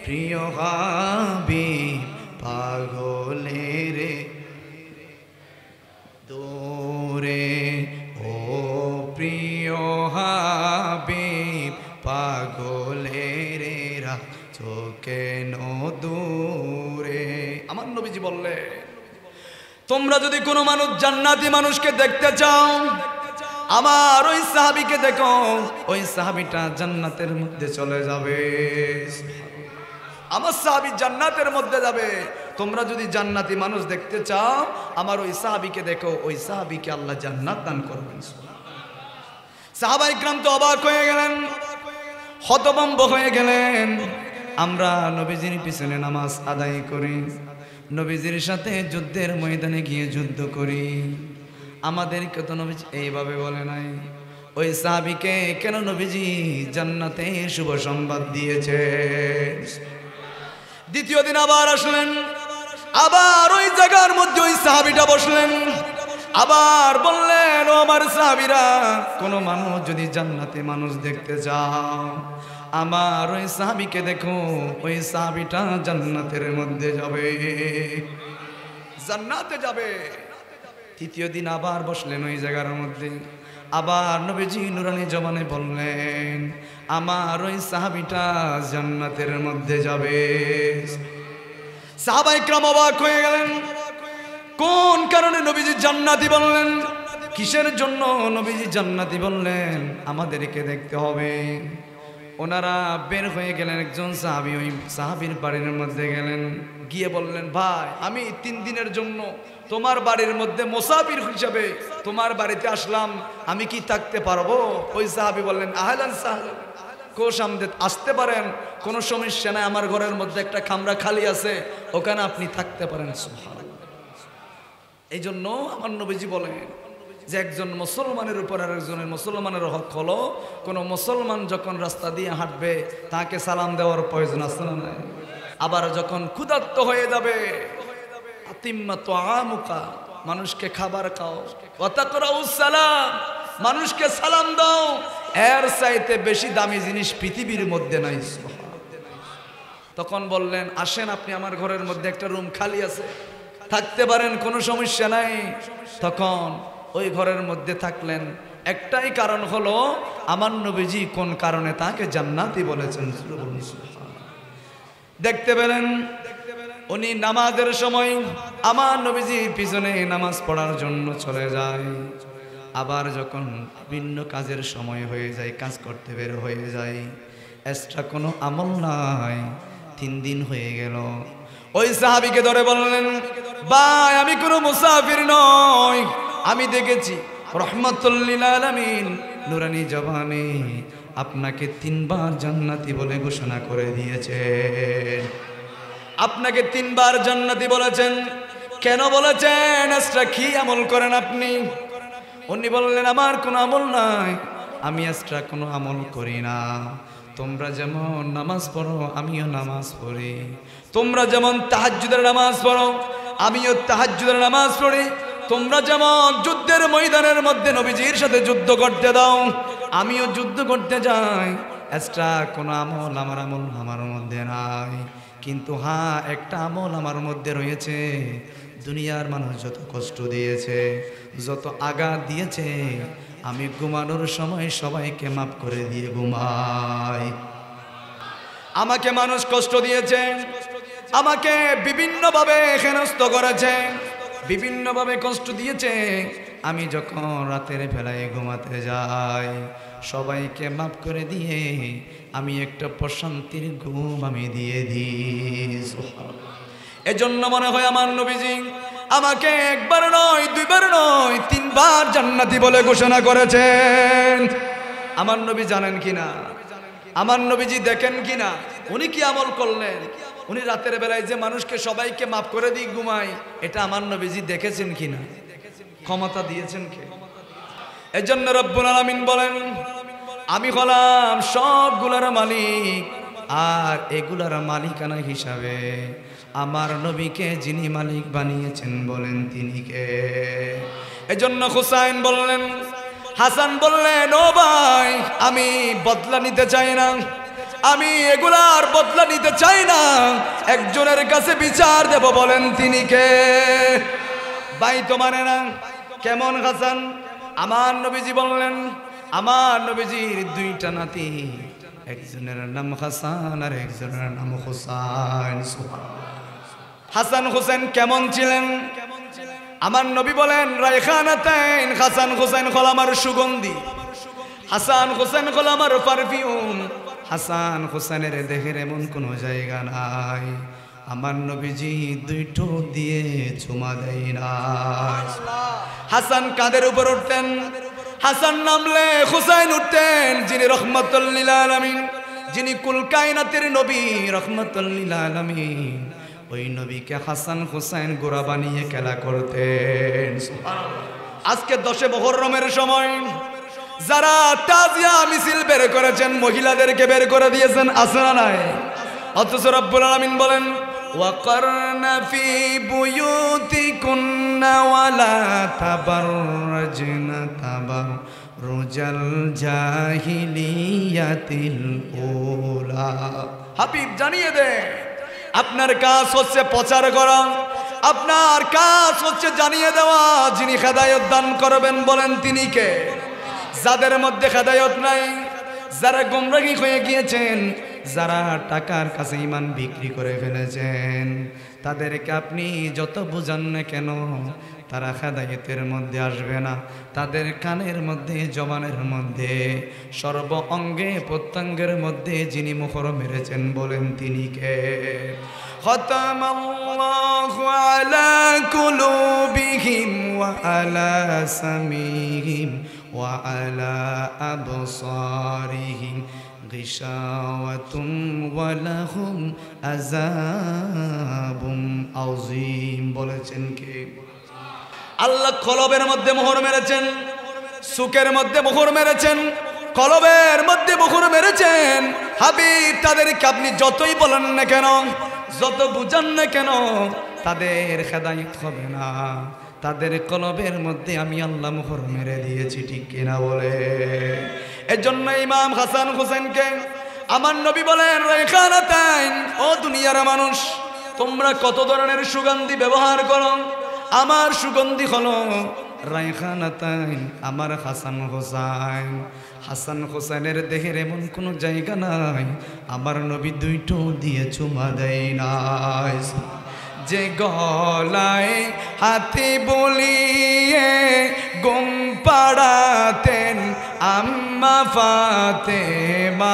প্রিয় হাবিব পাগলের দূরে, ও প্রিয় হাবিব পাগলের রাখছো কেন দূরে। আমার নবীজি বললে তোমরা যদি কোনো মানুষ জান্নাতি মানুষকে দেখতে চাও, আমার ওই সাহাবীকে দেখো, ওই সাহাবীটা জান্নাতের মধ্যে চলে যাবে, আমার সাহাবী জান্নাতের মধ্যে যাবে। তোমরা যদি জান্নাতি মানুষ দেখতে চাও, আমার ওই সাহাবীকে দেখো, ওই সাহাবীকে আল্লাহ জান্নাত দান করবেন। সাহাবা ইকরাম তো অবাক হয়ে গেলেন, হতভম্ব হয়ে গেলেন। আমরা নবীজির পিছনে নামাজ আদায় করি, নবীজির সাথে যুদ্ধের ময়দানে গিয়ে যুদ্ধ করি, আমাদেরকে তো নবীজি এইভাবে বলে নাই। ওই সাহাবীকে কেন নবীজি জান্নাতে শুভ সংবাদ দিয়েছে। দ্বিতীয় দিন আবার আসলেন, আবার ওই জায়গার মধ্যে ওই সাহাবীটা বসলেন, আবার বললেন ও আমার সাহাবীরা, কোন মানুষ যদি জান্নাতে মানুষ দেখতে চাও, আমার ওই সাহাবীকে দেখো, ওই সাহাবীটা জান্নাতের মধ্যে যাবে, জান্নাতে যাবে। তৃতীয় দিন আবার বসলেন ওই জায়গার মধ্যে, আবার নবীজি নুরানি জবানে বললেন, আমার ওই সাহাবীটা জান্নাতের মধ্যে যাবে। সাহাবা ইকরাম অবাক হয়ে গেলেন, কোন কারণে নবীজি জান্নাতি বললেন, কিসের জন্য নবীজি জান্নাতি বললেন, আমাদেরকে দেখতে হবে। ওনারা বের হয়ে গেলেন, একজন সাহাবী ওই সাহাবীর বাড়ির মধ্যে গেলেন, গিয়ে বললেন, ভাই আমি 3 দিনের জন্য তোমার বাড়ির মধ্যে মুসাফির হিসেবে তোমার বাড়িতে আসলাম, আমি কি থাকতে পারবো? ওই সাহাবী বললেন, আহলান সাহলান, কোষ আমদেদ, আসতে পারেন, কোনো সমস্যা নাই, আমার ঘরের মধ্যে একটা কামরা খালি আছে, ওখানে আপনি থাকতে পারেন। সুবহানাল্লাহ। এই জন্য আমার নবীজি বলেন যে একজন মুসলমানের উপর আর একজনের মুসলমানের হক হলো, কোনো মুসলমান যখন রাস্তা দিয়ে হাঁটবে তাকে সালাম দেওয়ার প্রয়োজন আছে না নাই? আবার যখন ক্ষুধার্ত হয়ে যাবে, আতিম্মা তুআমুকা, মানুষকে খাবার খাও, ওয়া তাকরাউস সালাম, মানুষকে সালাম দাও, এর চাইতে বেশি দামি জিনিস পৃথিবীর মধ্যে নাই। তখন বললেন, আসেন আপনি আমার ঘরের মধ্যে একটা রুম খালি আছে, থাকতে পারেন, কোনো সমস্যা নাই। তখন ওই ঘরের মধ্যে থাকলেন, একটাই কারণ হলো আমার নবীজি কোন কারণে তাকে জান্নাতি বলেছেন। দেখতে পেলেন উনি নামাজের সময় আমার নবীজির পিছনে নামাজ পড়ার জন্য চলে যায়, আবার যখন ভিন্ন কাজের সময় হয়ে যায়, কাজ করতে বের হয়ে যায়, এক্সট্রা কোনো আমল নাই। 3 দিন হয়ে গেল, ওই সাহাবীকে ধরে বললেন, ভাই আমি কোনো মুসাফির নই, আমি দেখেছি রহমাতুল লিল আলামিন নুরানি জবানে আপনাকে 3 বার জান্নাতি বলে ঘোষণা করে দিয়েছেন। আপনাকে 3 বার জান্নাতি বলেছেন। কেন বলেছেন? আজটা কি আমল করেন আপনি? উনি বললেন আমার কোনো আমল নাই, আমি আজটা কোনো আমল করি না। তোমরা যেমন নামাজ পড়ো আমিও নামাজ পড়ি, তোমরা যেমন তাহাজ্জুদের নামাজ পড়ো আমিও তাহাজ্জুদের নামাজ পড়ি, তোমরা যেমন যুদ্ধের ময়দানের মধ্যে নবীজির সাথে যুদ্ধ করতে দাও আমিও যুদ্ধ করতে যাই। এক্সট্রা কোনো আমল আমার মধ্যে নাই। কিন্তু হ্যাঁ, একটা আমল আমার মধ্যে রয়েছে। দুনিয়ার মানুষ যত কষ্ট দিয়েছে, যত আঘাত দিয়েছে, আমি ঘুমানোর সময় সবাইকে মাফ করে দিয়ে ঘুমাই। আমাকে মানুষ কষ্ট দিয়েছে, আমাকে বিভিন্নভাবে হেনস্থ করেছে, বিভিন্নভাবে কষ্ট দিয়েছে। আমি যখন রাতের বেলায় ঘুমাতে যাই সবাইকে মাফ করে দিয়ে আমি একটা প্রশান্তির ঘুম আমি দিয়ে দিই। এজন্য মনে হয় আমার নবীজি আমাকে একবার নয়, 2 বার নয়, 3 বার জান্নাতি বলে ঘোষণা করেছেন। আমার নবী জানেন কিনা? আমার নবীজি দেখেন কিনা? উনি কি আমল করলেন? উনি রাতের বেলায় যে মানুষকে সবাইকে মাফ করে দিয়ে ঘুমায়, এটা আমার নবীজি দেখেছেন কিনা? ক্ষমতা দিয়েছেন কে? এজন্য রব্বুল আলামিন বলেন আমি হলাম সবগুলার মালিক, আর এগুলার মালিকানা হিসাবে আমার নবীকে যিনি মালিক বানিয়েছেন বলেন তিনি কে? এজন্য হুসাইন বললেন, হাসান বললেন ও ভাই আমি বদলা নিতে চাই না, আমি এগুলার বদলা নিতে চাই না, একজনের কাছে বিচার দেব বলেন তিনি কে? ভাই তো মানে না। কেমন হাসান? আমার নবীজি বললেন আমার নবীজির 2টা নাতি, একজনের নাম হাসান আর একজনের নাম হুসাইন। হাসান হুসেন কেমন ছিলেন? আমার নবী বলেন রায়খানাতাইন, হাসান হুসেন হল আমার সুগন্ধি, হাসান হুসেন হল আমার পারফিউম। হাসান হুসেনের দেহের এমন কোনো জায়গা নাই আমার নবীজি 2 ঠোঁট দিয়ে চুমা দেয় না। হাসান কাঁধের উপর উঠতেন, হাসান নামলে হুসাইন উঠতেন। যিনি রহমাতুল লিল আলামিন, যিনি কুল কায়নাতের নবী রহমাতুল লিল আলামিন, ওই নবীকে হাসান হুসাইন গোরা বানিয়ে খেলা করতেন। আজকে 10 মুহররমের সময় যারা তাজিয়া মিছিল বের করেছেন, মহিলাদেরকে বের করে দিয়েছেন, আছে না নাই? অথচ রব্বুল আলামিন বলেন ওয়াকারনা ফি বুয়ুতিকুন্না ওয়ালা তাবাররাজনা তাবাররুজাল জাহিলিয়াতিল উলা। হাবিব জানিয়ে দে, আপনার কাজ হচ্ছে প্রচার করা, আপনার কাজ হচ্ছে জানিয়ে দেওয়া যিনি হেদায়েত দান করবেন বলেন তিনি কে? যাদের মধ্যে হেদায়েত নাই, যারা গোমরাহি হয়ে গিয়েছেন, যারা টাকার কাছে ঈমান বিক্রি করে ফেলেছেন, তাদেরকে আপনি যত বুঝান না কেন তারা হেদায়েতের মধ্যে আসবে না। তাদের কানের মধ্যে, জবানের মধ্যে, সর্ব অঙ্গে প্রত্যঙ্গের মধ্যে যিনি মোহর মেরেছেন বলেন তিনি কে? খতামাল্লাহু আলা কুলুবিহিম ওয়া আলা সামিহিম ওয়া আলা আবসারিহিম গিশাওয়াতুম ওয়া লাহুম আযাবুম আযীম বলেছেন কে? আল্লাহ কলবের মধ্যে মোহর মেরেছেন, সুকের মধ্যে মোহর মেরেছেন, কলবের মধ্যে মোহর মেরেছেন। হাবিব তাদেরকে আপনি যতই বলেন না কেন, যত বুঝান না কেন, তাদের হেদায়েত হবে না। তাদের কলবের মধ্যে আমি আল্লাহ মোহর মেরে দিয়েছি, ঠিক কিনা বলে? এজন্য ইমাম হাসান হুসেনকে আমার নবী বলেন রায়খানাতাইন, ও দুনিয়ার মানুষ তোমরা কত ধরনের সুগন্ধি ব্যবহার করো, আমার সুগন্ধি হলো রায়খানাতাইন, আমার হাসান হুসাইন। হাসান হুসাইনের দেহের এমন কোনো জায়গা নাই আমার নবী 2 ঠোঁট দিয়ে চুমা দেয় নাই। যে গলায় হাতে বলিয়ে গম পাড়াতেন আম্মা ফাতেমায়,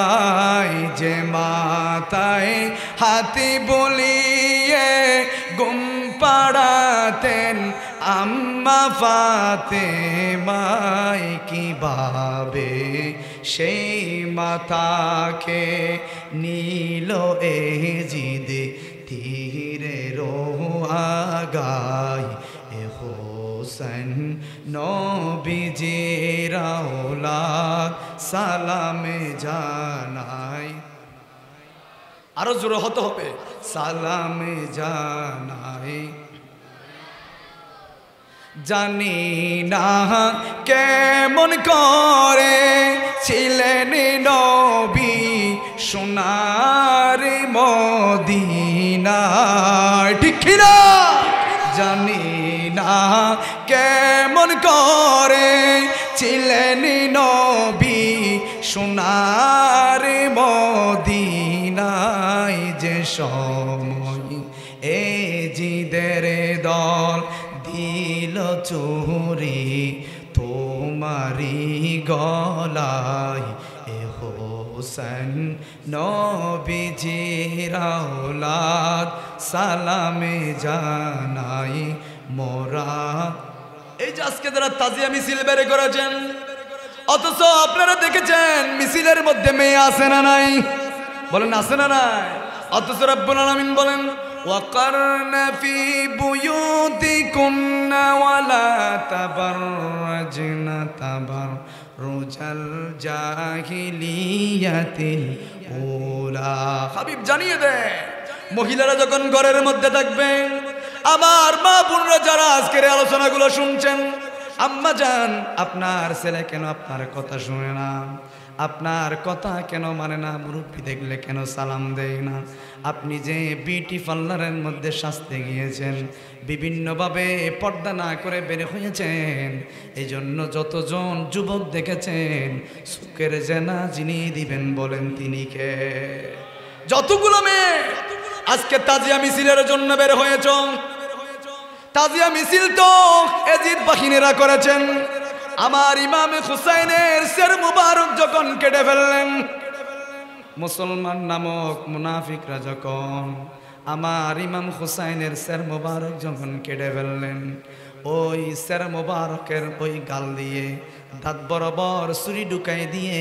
যে মাথায় হাতে বলিয়ে গম পাড়াতেন আম্মা ফাতেমায়, কি বাবে সেই মাতাকে নীল এজিদ তীরের আগায় এ হোসেন নবীজির আওলাদ সালামে জানাই। আরো জোরে হতে হবে, সালামে জানাই। জানি না কেমন করে ছিলেন নবী সোনার মদিনায়, ঠিক কিনা? জানি না কেমন করে ছিলেন নবী সোনার মদিনায়, যে সময় এজিদের দল দিল চুরি তোমারি গলায় এ হোসেন নবীজির আওলাদ সালামে জানাই মোরা। এই যে আজকে যারা তাজিয়া মিছিল বের করেছেন, অথচ আপনারা দেখেছেন মিছিলের মধ্যে মেয়ে আছে না নাই? বলেন আছে না নাই? অথচ রব্বুল আলামিন বলেন وقرن في بيوتكن ولا تبرجن تبرج الجاهلية الأولى। হাবিব জানিয়ে দেয়, মহিলারা যখন ঘরের মধ্যে থাকবেন, আমার মা বোনরা যারা আজকের আলোচনাগুলো শুনছেন, আম্মা জান আপনার ছেলে কেন আপনার কথা শুনে না? আপনার কথা কেন মানে না? মুরব্বি দেখলে কেন সালাম দেয় না? আপনি যে বিউটি পার্লারের মধ্যে সাজতে গিয়েছেন, বিভিন্নভাবে পর্দা না করে বের হয়েছেন, এই জন্য যতজন যুবক দেখেছেন সুখের জেনা যিনি দিবেন বলেন তিনি কে? যতগুলো মেয়ে আজকে তাজিয়া মিছিলের জন্য বের হয়েছ, তাজিয়া মিছিল তো এজিদ বাহিনীরা করেছেন। আমার ইমাম হুসাইনের সের মুবারক যখন কেটে ফেললেন, মুসলমান নামক মুনাফিকরা যখন আমার ইমাম হুসাইনের সের মুবারক যখন কেটে ফেললেন, ওই সের মুবারকের ওই গাল দিয়ে দাঁত বরাবর ছুরি ঢুকাই দিয়ে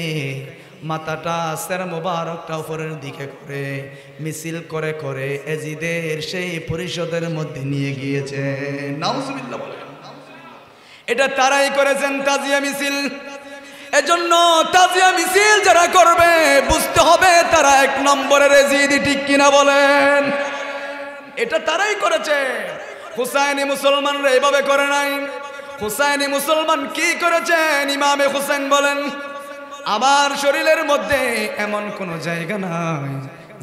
মাথাটা সের মুবারকটা উপরের দিকে করে মিছিল করে করে এজিদের সেই পরিষদের মধ্যে নিয়ে গিয়েছে। নাউজুবিল্লাহ বলেন। এটা তারাই করেছেন তাজিয়া মিছিল। এজন্য তাজিয়া মিছিল যারা করবে বুঝতে হবে তারা এক নম্বরের এজিদি, ঠিক কিনা বলেন? এটা তারাই করেছে। হুসাইনি মুসলমানরা এভাবে করে নাই। হুসাইনি মুসলমান কি করেছেন? ইমামে হুসাইন বলেন, আমার শরীরের মধ্যে এমন কোনো জায়গা নাই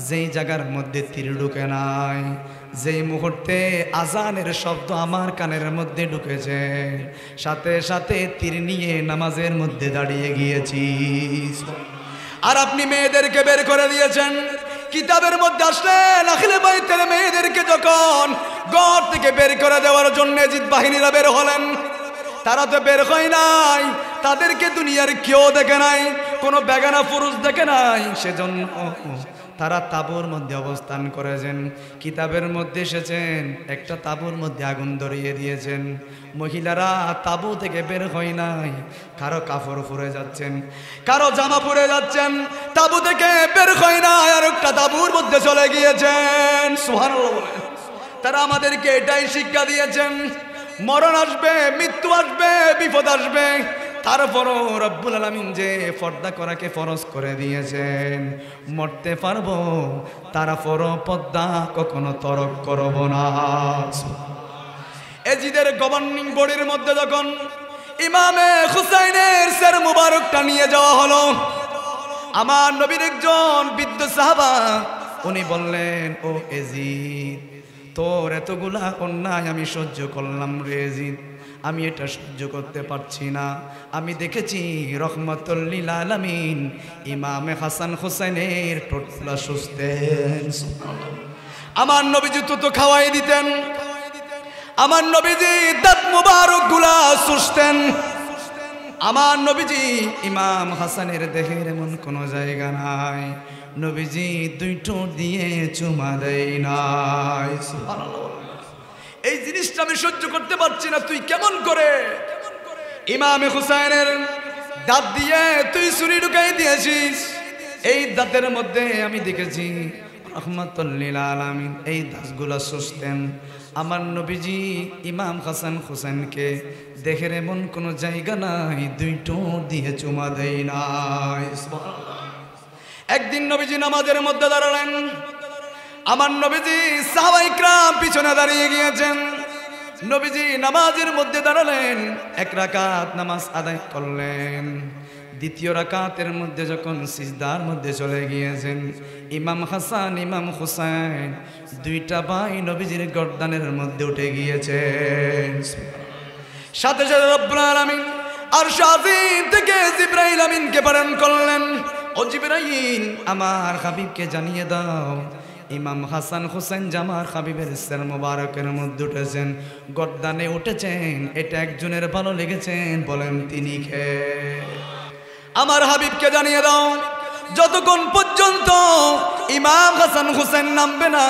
যেই জায়গার মধ্যে তীর ঢুকে নাই। যেই মুহূর্তে আজানের শব্দ আমার কানের মধ্যে ঢুকেছে, সাথে সাথে তীর নিয়ে নামাজের মধ্যে দাঁড়িয়ে গিয়েছি। আর আপনি মেয়েদেরকে বের করে দিয়েছেন। কিতাবের মধ্যে আসলেন আহলে বাইতের মেয়েদেরকে যখন ঘর থেকে বের করে দেওয়ার জন্য এজিদ বাহিনীরা বের হলেন, তারা তো বের হয় নাই, তাদেরকে দুনিয়ার কেউ দেখে নাই, কোনো বেগানা পুরুষ দেখে নাই, সেজন্য তারা তাঁবুর মধ্যে অবস্থান করেছেন। কিতাবের মধ্যে এসেছেন একটা তাঁবুর মধ্যে আগুন ধরিয়ে দিয়েছেন। মহিলারা তাঁবু থেকে বের হয় নাই, কারো কাপড় পুড়ে যাচ্ছেন, কারো জামা পুড়ে যাচ্ছেন, তাঁবু থেকে বের হয় নাই, আর একটা তাঁবুর মধ্যে চলে গিয়েছেন। সুবহানাল্লাহ বলেন। তারা আমাদেরকে এটাই শিক্ষা দিয়েছেন, মরণ আসবে, মৃত্যু আসবে, বিপদ আসবে, তারপরও রব্বুল আলামিন যে পর্দা করাকে ফরজ করে দিয়েছেন, মরতে পারবো, তারপরও পর্দা কখনো তরক করব না। এজিদের গভর্নিং বডির মধ্যে যখন ইমামে হুসাইনের সের মুবারকটা নিয়ে যাওয়া হলো, আমার নবীর একজন বৃদ্ধ সাহাবা উনি বললেন, ও এজিদ, তোর এতগুলা অন্যায় আমি সহ্য করলাম রে এজিদ, আমি এটা সহ্য করতে পারছি না। আমি দেখেছি রহমাতুল লিল আলামিন ইমামে হাসান হুসাইনের ঠোঁটগুলা সুস্থেন। আমার নবীজি তো খাওয়াই দিতেন, আমার নবীজি দাঁত মুবারক গুলা সুস্থেন। আমার নবীজি ইমাম হাসানের দেহের এমন কোনো জায়গা নাই নবীজি দুই ঠোঁট দিয়ে চুমা দেয় নাই। সুবহানাল্লাহ। এই জিনিসটা আমি সহ্য করতে পারছি না, তুই কেমন করে? ইমামে হুসাইনের দাঁত দিয়ে তুই ছুরি ঢুকাই দিয়েছিস, এই দাঁতের মধ্যে আমি দেখেছি রহমাতুল লিল আলামিন এই দাঁতগুলা সুস্থেন। আমার নবীজি ইমাম হাসান হোসেনকে দেখে এমন কোনো জায়গা নাই দুই ঠোঁট দিয়ে চুমা দেয় নাই। একদিন নবীজি নামাজের মধ্যে দাঁড়ালেন, আমার নবীজি সাহাবায়ে কিরাম পিছনে দাঁড়িয়ে গিয়েছেন। নবীজি নামাজের মধ্যে দাঁড়ালেন, এক রাকাত নামাজ আদায় করলেন। দ্বিতীয় রাকাতের মধ্যে যখন সিজদার মধ্যে চলে গিয়েছেন, ইমাম হাসান ইমাম হুসাইন দুইটা ভাই নবীজির গর্দানের মধ্যে উঠে গিয়েছেন। সাথে সাথে রব্বুল আলামিন আরশ আযীম থেকে জিবরাইল আমিনকে প্রেরণ করলেন, ও জিবরাইল আমার হাবিবকে জানিয়ে দাও ইমাম হাসান হোসেন জামার হাবিবের সির মোবারকের মধ্যে উঠেছেন, গর্দানে উঠেছেন, এটা একজনের ভালো লেগেছেন, বলেন তিনি কে? আমার হাবিবকে জানিয়ে দাও যতক্ষণ পর্যন্ত ইমাম হাসান হোসেন নামবে না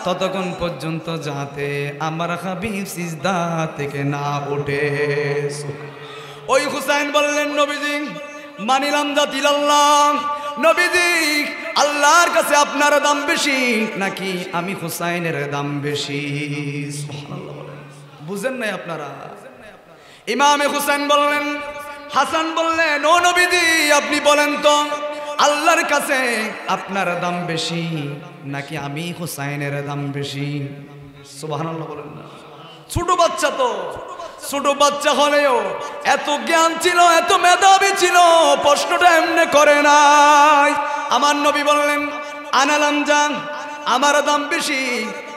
ততক্ষণ পর্যন্ত যাতে আমার হাবিব সিজদা থেকে না ওঠে। ওই হুসাইন বললেন, নবীজি মানিলাম জাতিলাল্লাহ, নবীজি আল্লাহর কাছে আপনার দাম বেশি নাকি আমি হুসাইনের দাম বেশি? বুঝেন নাই আপনারা? ইমামে হুসাইন বললেন, হাসান বললেন, ও নবীজি আপনি বলেন তো আল্লাহর কাছে আপনার দাম বেশি নাকি আমি হুসাইনের দাম বেশি? সুবহানাল্লাহ বলেন না। ছোট বাচ্চা তো, ছোট বাচ্চা হলেও এত জ্ঞান ছিল, এত মেধাবী ছিল, প্রশ্নটা এমনি করে নাই। আমার নবী বললেন, আনালাম জান আমার দাম বেশি।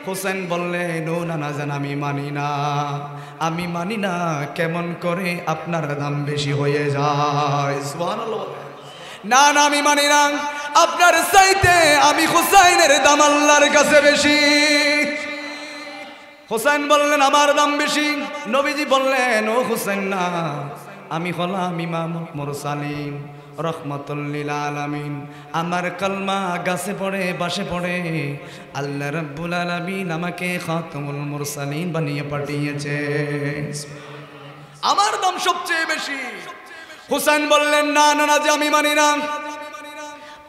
হোসেন বললেন, ও নানা জান আমি মানি না, আমি মানি না, কেমন করে আপনার দাম বেশি হয়ে যায়? সুবহানাল্লাহ। না না আমি মানি না, আপনার চাইতে আমি হুসাইনের দাম আল্লাহর কাছে বেশি। হোসেন বললেন আমার দাম বেশি। নবীজি বললেন, ও হুসাইন না, আমি হলাম ইমাম মুরসালিন রহমাতুল লিল আলামিন, আমার কালমা গাছে পড়ে বাসে পড়ে, আল্লাহ রাব্বুল আলামিন আমাকে খাতামুল মুরসালিন বানিয়ে পাঠিয়েছে, আমার দাম সবচেয়ে বেশি। হুসাইন বললেন, না না না যে আমি মানি না,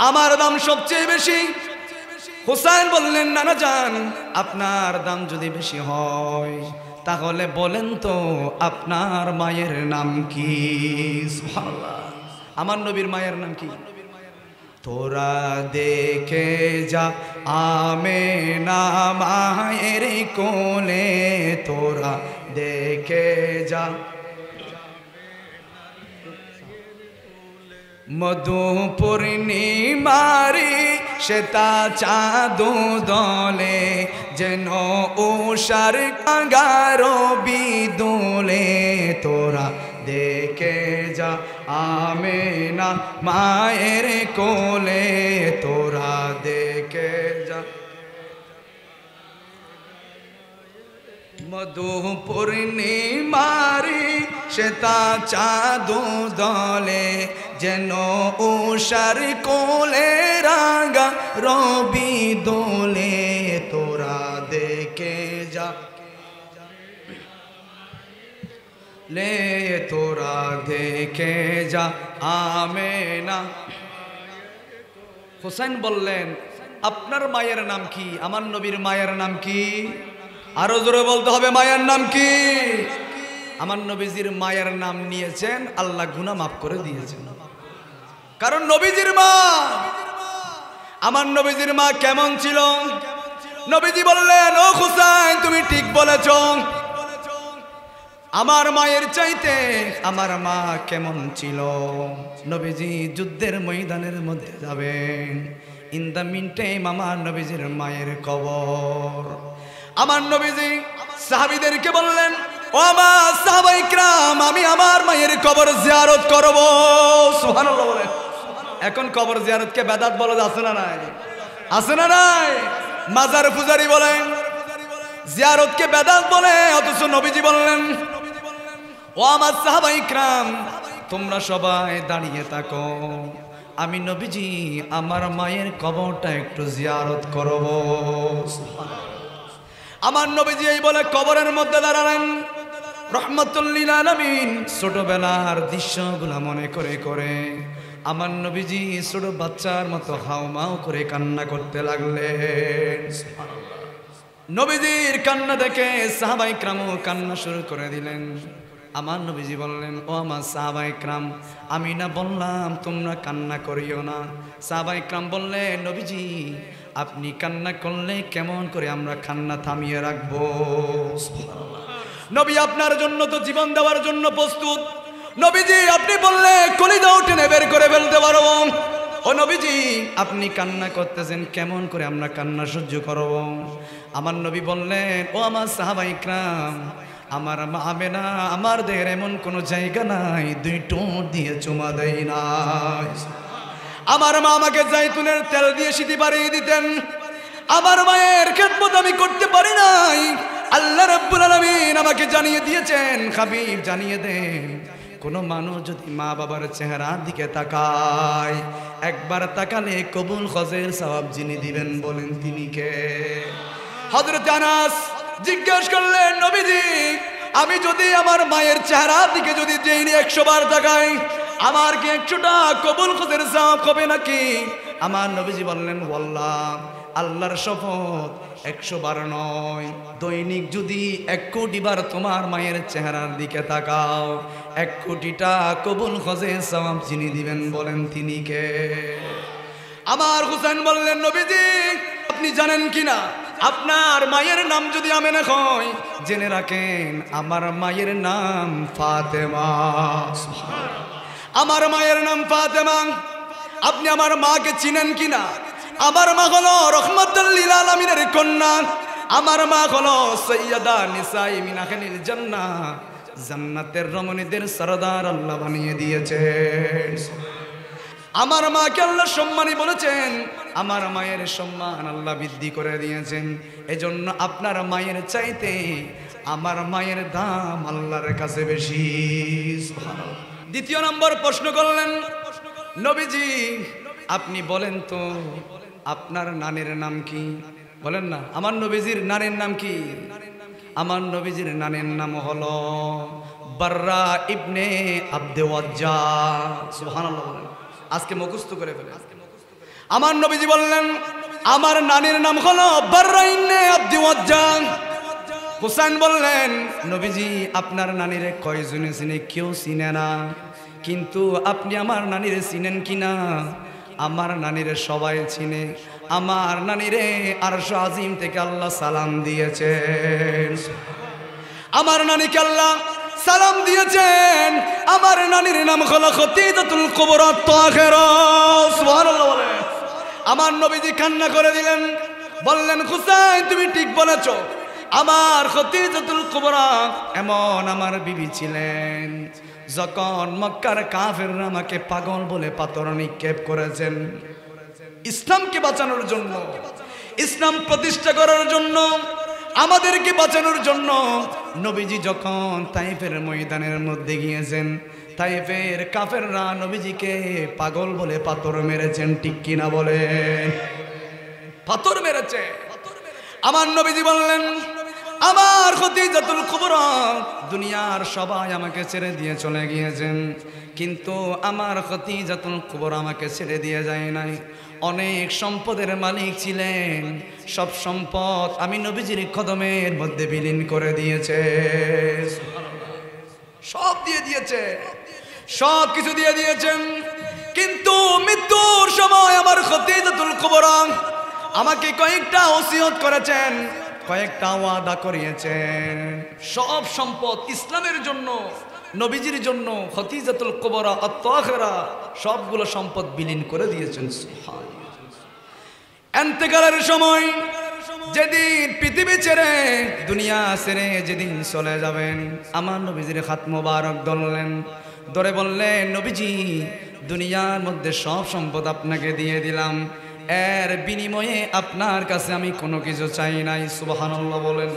আমার দাম সবচেয়ে বেশি। হুসাইন বললেন, না না জান আপনার দাম যদি বেশি হয় তাহলে বলেন তো আপনার মায়ের নাম কি? সুবহানাল্লাহ। আমার নবীর মায়ের নাম কি? তোরা দেখে যা আমেনা মায়ের কোলে, তোরা দেখে যা মধু পূর্ণিমারি শ্বেতা চাঁদ দলে, যেন উষার কাঙ্গারো বিদুলে, তোরা দেখে যা আমেনা মায়ের কোলে, তোরা দেখে যা মধু পূর্ণিমারি শ্বেতা চাঁদ দলে, যেন উষার কোলে রাঙা রবি দোলে, তোরা দেখে যা লে, তোরা দেখে যা আমেনা। হুসাইন বললেন, আপনার মায়ের নাম কি? আমার নবীর মায়ের নাম কি? আরো জোরে বলতে হবে, মায়ের নাম কি? আমার নবীজির মায়ের নাম নিয়েছেন, আল্লাহ গুনাহ মাফ করে দিয়েছেন, কারণ নবীজির মা। আমার নবীজির মা কেমন ছিল? নবীজি বললেন, ও হুসাইন তুমি ঠিক বলেছ, আমার মায়ের চাইতে আমার মা কেমন ছিল? নবীজি যুদ্ধের ময়দানের মধ্যে যাবেন, ইন দ্য মিন টাইম আমার নবীজির মায়ের কবর। আমার নবীজি সাহাবীদেরকে বললেন, ও আমার সাহাবায়ে কিরাম আমি আমার মায়ের কবর জিয়ারত করব। সুবহানাল্লাহ বলেন। এখন কবর জিয়ারতকে বেদাত বলা আছে না নাই? আছে না নাই? মাজার পূজারি বলেন জিয়ারতকে বেদাত বলে, অথচ নবীজি বললেন, ও আমার সাহাবায়ে কিরাম তোমরা সবাই দাঁড়িয়ে থাকো, আমি নবীজি আমার মায়ের কবরটা একটু জিয়ারত করব। আমার নবীজি এই বলে কবরের মধ্যে দাঁড়ালেন। রহমাতুল লিল আলামিন ছোটবেলার দৃশ্যগুলো মনে করে করে আমার নবীজি ছোট বাচ্চার মতো হাউমাউ করে কান্না করতে লাগলেন। নবীজির কান্না দেখে সাহাবায়ে কেরামও কান্না শুরু করে দিলেন। আমার নবীজি বললেন, ও আমার সাহাবায়ে কেরাম, আমি না বললাম তোমরা কান্না করিও না? সাহাবায়ে কেরাম বললেন, নবীজি আপনি কান্না করলে কেমন করে আমরা কান্না থামিয়ে রাখবো? নবী আপনার জন্য তো জীবন দেওয়ার জন্য প্রস্তুত। নবীজি আপনি বললে কলিজা টেনে বের করে ফেলতে পারব। ও নবীজি আপনি কান্না করতেছেন, কেমন করে আমরা কান্না সহ্য করব? আমার নবী বললেন, ও আমার সাহাবায়ে কেরাম, আমার মা আমেনা আমার দেহের এমন কোনো জায়গা নাই দুই ঠোঁট দিয়ে চুমা দেয় না। আমার মা আমাকে জাইতুনের তেল দিয়ে সিঁথি বাড়িয়ে দিতেন। আমার মায়ের খেদমত আমি করতে পারি নাই। আল্লাহ রাব্বুল আলামিন আমাকে জানিয়ে দিয়েছেন, হাবিব জানিয়ে দেন, কোন মানুষ যদি মা বাবার চেহারার দিকে তাকায়, একবার তাকালে কবুল হজের সওয়াব যিনি দিবেন বলেন তিনি কে? হযরত আনাস জিজ্ঞেস করলেন, নবীজি আমি যদি আমার মায়ের চেহারার দিকে যদি যেইনি 100 বার তাকাই, আমার কি 100টা কবুল হজের সওয়াব হবে নাকি? আমার নবীজি বললেন, ওয়াল্লাহ আল্লাহর শপথ 100 বার নয়, দৈনিক যদি 1 কোটি বার তোমার মায়ের চেহারার দিকে তাকাও, 1 কোটিটা কবুল হজের সওয়াব যিনি দিবেন বলেন তিনি কে? আমার হুসেন বললেন, নবীজি আপনি জানেন কিনা আপনার মায়ের নাম যদি আমেনা হয়, জেনে রাখেন আমার মায়ের নাম ফাতেমা। আমার মায়ের নাম ফাতেমা। আপনি আমার মাকে চিনেন কিনা? আমার মা হলো রহমাতুল লিল আলামিনের কন্যা। আমার মা হলো সাইয়্যিদা নিসাই মিন আহলিল জান্নাহ, জান্নাতের রমণীদের সরদার আল্লাহ বানিয়ে দিয়েছেন। আমার মাকে আল্লাহ সম্মানী বলেছেন, আমার মায়ের সম্মান আল্লাহ বৃদ্ধি করে দিয়েছেন। এজন্য আপনার মায়ের চাইতে আমার মায়ের দাম আল্লাহর কাছে বেশি। সুবহানাল্লাহ। দ্বিতীয় নম্বর প্রশ্ন করলেন, নবীজি আপনি বলেন তো আপনার নানের নাম কি? বলেন না। আমার নবীজির নানের নাম কি? আমার নবীজির নানের নাম হলো বাররা ইবনে আব্দে ওয়াজ্জা। সুবহানাল্লাহ বলেন। আজকে মুখস্থ করে ফেলেন। আমার নবীজি বললেন আমার নানির নাম হলো বাররা ইবনে আব্দে ওয়াজ্জা। হুসাইন বললেন, নবীজি আপনার নানিরে কয়জনে চিনে? কেউ চিনে না। কিন্তু আপনি আমার নানিরে চিনেন কিনা? আমার নানিরে সবাই চিনে। আমার নানিরে আরশ আজিম থেকে আল্লাহ সালাম দিয়েছেন। আমার নানিকে আল্লাহ সালাম দিয়েছেন। আমার নানির নাম হলো খদিজাতুল কুবরা তাহেরা। সুবহানাল্লাহ বলেন। আমার নবীজি কান্না করে দিলেন, বললেন, হুসাইন তুমি ঠিক বলেছো, আমার খদিজাতুল কুবরা এমন আমার বিবি ছিলেন, যখন মক্কার কাফেররা আমাকে পাগল বলে পাথর নিক্ষেপ করেছেন, ইসলামকে বাঁচানোর জন্য, ইসলাম প্রতিষ্ঠা করার জন্য, আমাদেরকে বাঁচানোর জন্য নবীজি যখন তাইফের ময়দানের মধ্যে গিয়েছেন, তাইফের কাফেররা নবীজিকে পাগল বলে পাথর মেরেছেন। ঠিক কিনা বলে? পাথর মেরেছে। আমার নবীজি বললেন, আমার খদিজাতুল কুবরা দুনিয়ার সবাই আমাকে ছেড়ে দিয়ে চলে গিয়েছেন, কিন্তু আমার খদিজাতুল কুবরা আমাকে ছেড়ে দিয়ে যায় নাই। অনেক সম্পদের মালিক ছিলেন, সব সম্পদ আমি নবীজির কদমের মধ্যে বিলীন করে দিয়েছে। সব দিয়ে দিয়েছে, সব কিছু দিয়ে দিয়েছেন, কিন্তু মৃত্যুর সময় আমার খদিজাতুল কুবরা আমাকে কয়েকটা ওসিয়ত করেছেন, কয়েকটা ওয়াদা করিয়েছেন। সব সম্পদ ইসলামের জন্য, নবীজির জন্য খদিজাতুল কুবরা আত-তাহেরা সবগুলো সম্পদ বিলীন করে দিয়েছেন। ইন্তেকালের সময় যেদিন পৃথিবী ছেড়ে, দুনিয়া ছেড়ে যেদিন চলে যাবেন, আমার নবীজির হাত মোবারক ধরলেন, ধরে বললেন, নবীজি দুনিয়ার মধ্যে সব সম্পদ আপনাকে দিয়ে দিলাম, এর বিনিময়ে আপনার কাছে আমি কোনো কিছু চাই নাই। সুবহানাল্লাহ বলেন।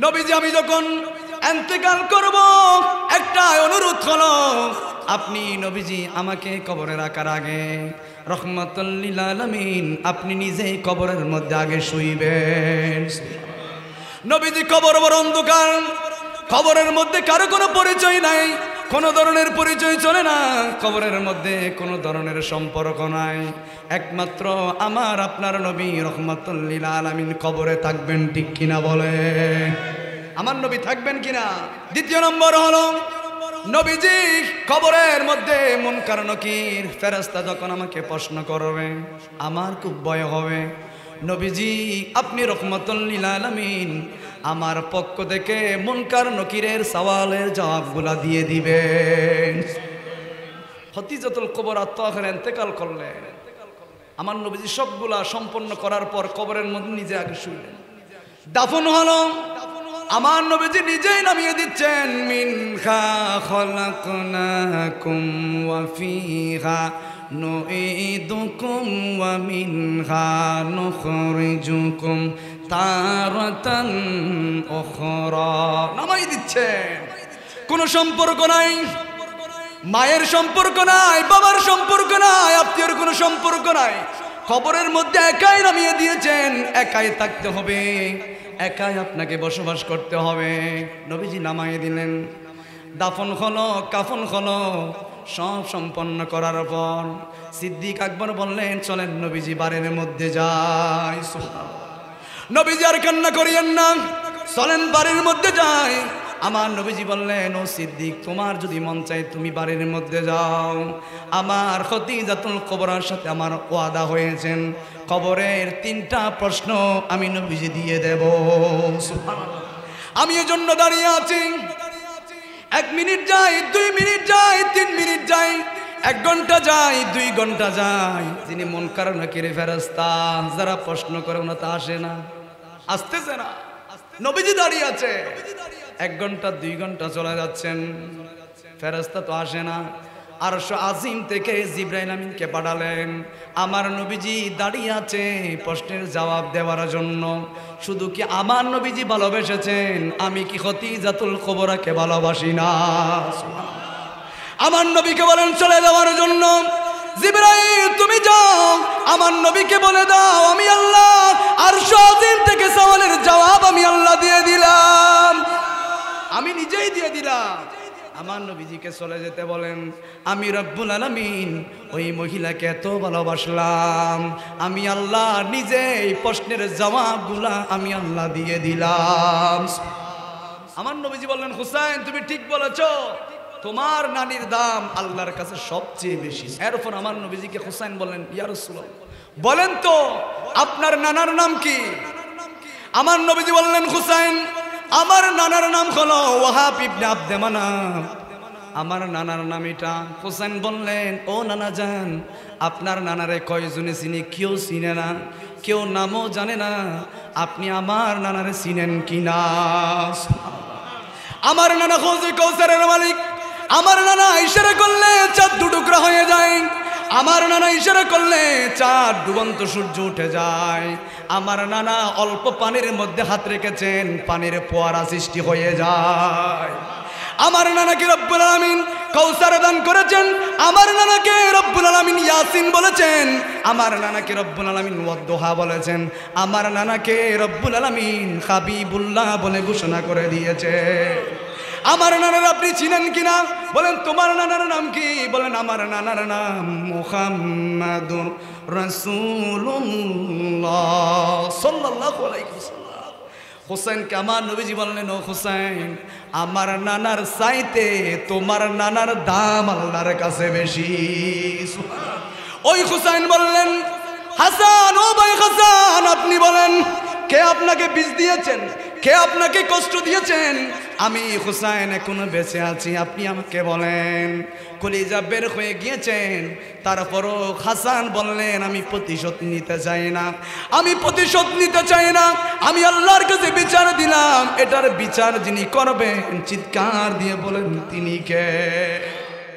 নবীজি আমি যখন ইন্তেকাল করব, একটা অনুরোধ হলো, আপনি নবীজি আমাকে কবরে রাখার আগে রহমাতুল লিল আলামিন আপনি নিজেই কবরের মধ্যে আগে শুইবেন। নবীজি কবর বড় অন্ধকার, কবরের মধ্যে কারো কোনো পরিচয় নাই, কোনো ধরনের পরিচয় চলে না, কবরের মধ্যে কোনো ধরনের সম্পর্ক নাই। একমাত্র আমার আপনার নবী রহমাতুল লিল আলামিন কবরে থাকবেন, ঠিক কিনা বলে? আমার নবী থাকবেন কিনা? দ্বিতীয় নম্বর হলো নবীজি কবরের মধ্যে মুনকার নকির ফেরেশতা যখন আমাকে প্রশ্ন করবে আমার খুব ভয় হবে। নবীজি আপনি রহমাতুল লিল আলামিন আমার পক্ষ থেকে মুনকার নকিরের সওয়ালের জবাবগুলা দিয়ে দিবেন। খতিজাতুল কুবরা তখন ইন্তেকাল করলেন। আমার নবীজি সবগুলা সম্পন্ন করার পর কবরের মধ্যে নিজে আগে শুইলেন। দাফন হলো, আমার নবীজি নিজেই নামিয়ে দিচ্ছেন মিনহা খলাকনাকুম ওয়া ফিহা নুঈদুকুম ওয়া মিনহা নুখরিজুকুম তারাতান উখরা। নামিয়ে দিচ্ছেন। কোনো সম্পর্ক নাই, মায়ের সম্পর্ক নাই, বাবার সম্পর্ক নাই, আত্মীয়র কোনো সম্পর্ক নাই। কবরের মধ্যে একাই নামিয়ে দিয়েছেন, একাই থাকতে হবে, একাই আপনাকে বসবাস করতে হবে। নবীজি নামাইয়ে দিলেন। দাফন হলো, কাফন হলো, সব সম্পন্ন করার পর সিদ্দিক আকবর বললেন চলেন নবীজি বাড়ির মধ্যে যাই। নবীজি আর কান্না করিয়েন না, চলেন বাড়ির মধ্যে যাই। আমার নবীজি বললেন ও সিদ্দিক তোমার যদি মন চাই তুমি বাড়ির মধ্যে যাও, আমার খতিজাতুল কুবরার সাথে আমার ওয়াদা হয়েছেন কবরের 3টা প্রশ্ন আমি নবীজি দিয়ে দেব। সুবহানাল্লাহ। আমি এজন্য দাঁড়িয়ে আছি। 1 মিনিট যাই, 2 মিনিট যাই, 3 মিনিট যাই, 1 ঘন্টা যাই, 2 ঘন্টা যাই, যিনি মুনকার নাকির ফেরেশতা যারা প্রশ্ন করে না তা আসে না, আসতেছে না। নবীজি দাঁড়িয়ে আছে, 1 ঘন্টা 2 ঘন্টা চলে যাচ্ছেন, ফেরেশতা তো আসে না। আরশ আজিম থেকে জিবরাইল আমিনকে পাঠালেন। আমার নবীজি দাঁড়িয়ে আছে প্রশ্নের জবাব দেওয়ার জন্য। শুধু কি আমার নবীজি ভালোবেসেছেন, আমি কি খতিজাতুল কুবরাকে ভালোবাসি না? আমার নবীকে বলেন চলে যাওয়ার জন্য। জিবরাইল তুমি যাও, আমার নবীকে বলে দাও আমি আল্লাহ আরশ আজিম থেকে সওয়ালের জবাব আমি আল্লাহ দিয়ে দিলাম, আমি নিজেই দিয়ে দিলাম। আমার নবীজিকে চলে যেতে বলেন। আমি রব্বুল আলামিন ওই মহিলাকে এত ভালোবাসলাম, আমি আল্লাহ নিজেই প্রশ্নের জবাবগুলা আমি আল্লাহ দিয়ে দিলাম। আমার নবীজি বললেন হুসাইন তুমি ঠিক বলেছো, তোমার নানির দাম আল্লাহর কাছে সবচেয়ে বেশি। এরপর আমার নবীজিকে হুসাইন বললেন ইয়া রাসূলুল্লাহ বলেন তো আপনার নানার নাম কি? আমার নবীজি বললেন হুসাইন আমার নানার নাম হলো ওয়াহাব ইবনে আব্দে মানাফ, আমার নানার নাম এটা। হুসাইন বললেন ও নানা জান আপনার নানারে কয়জনে চিনি? কেউ চিনে না, কেউ নামও জানে না, আপনি আমার নানারে চিনেন কিনা? আমার নানা হযরত কাউসারের মালিক, আমার নানা ইশারা করলে চাঁদ 2 টুকরা হয়ে যায়, আমার নানা ইশারা করলে চাঁদ ডুবন্ত সূর্য উঠে যায়, আমার নানা অল্প পানির মধ্যে হাত রেখেছেন পানির ফোয়ারা সৃষ্টি হয়ে যায়। আমার নানাকে রব্বুল আলামিন কাউসার দান করেছেন, আমার নানাকে রব্বুল আলামিন ইয়াসিন বলেছেন, আমার নানাকে রব্বুল আলামিন ওয়াদদুহা বলেছেন, আমার নানাকে রব্বুল আলামিন হাবিবুল্লাহ বলে ঘোষণা করে দিয়েছে। আমার নানার আপনি চিনেন কিনা? বলেন তোমার নানার নাম কি? বলেন আমার নানার নাম মুহাম্মাদুর রাসূলুল্লাহ সাল্লাল্লাহু আলাইহি ওয়াসাল্লাম। হুসাইনকে আমার নবীজি বললেন ও হুসাইন আমার নানার চাইতে তোমার নানার দাম আল্লাহর কাছে বেশি। ওই হুসাইন বললেন হাসান ও ভাই হাসান আপনি বলেন কে আপনাকে বিষ দিয়েছেন, কে আপনাকে কষ্ট দিয়েছেন? আমি হুসাইন এখনো বেঁচে আছি, আপনি আমাকে বলেন। কলিজা বের হয়ে গিয়েছেন, তারপরও হাসান বললেন আমি প্রতিশোধ নিতে চাই না, আমি প্রতিশোধ নিতে চাই না, আমি আল্লাহর কাছে বিচার দিলাম, এটার বিচার যিনি করবেন চিৎকার দিয়ে বলেন তিনি কে?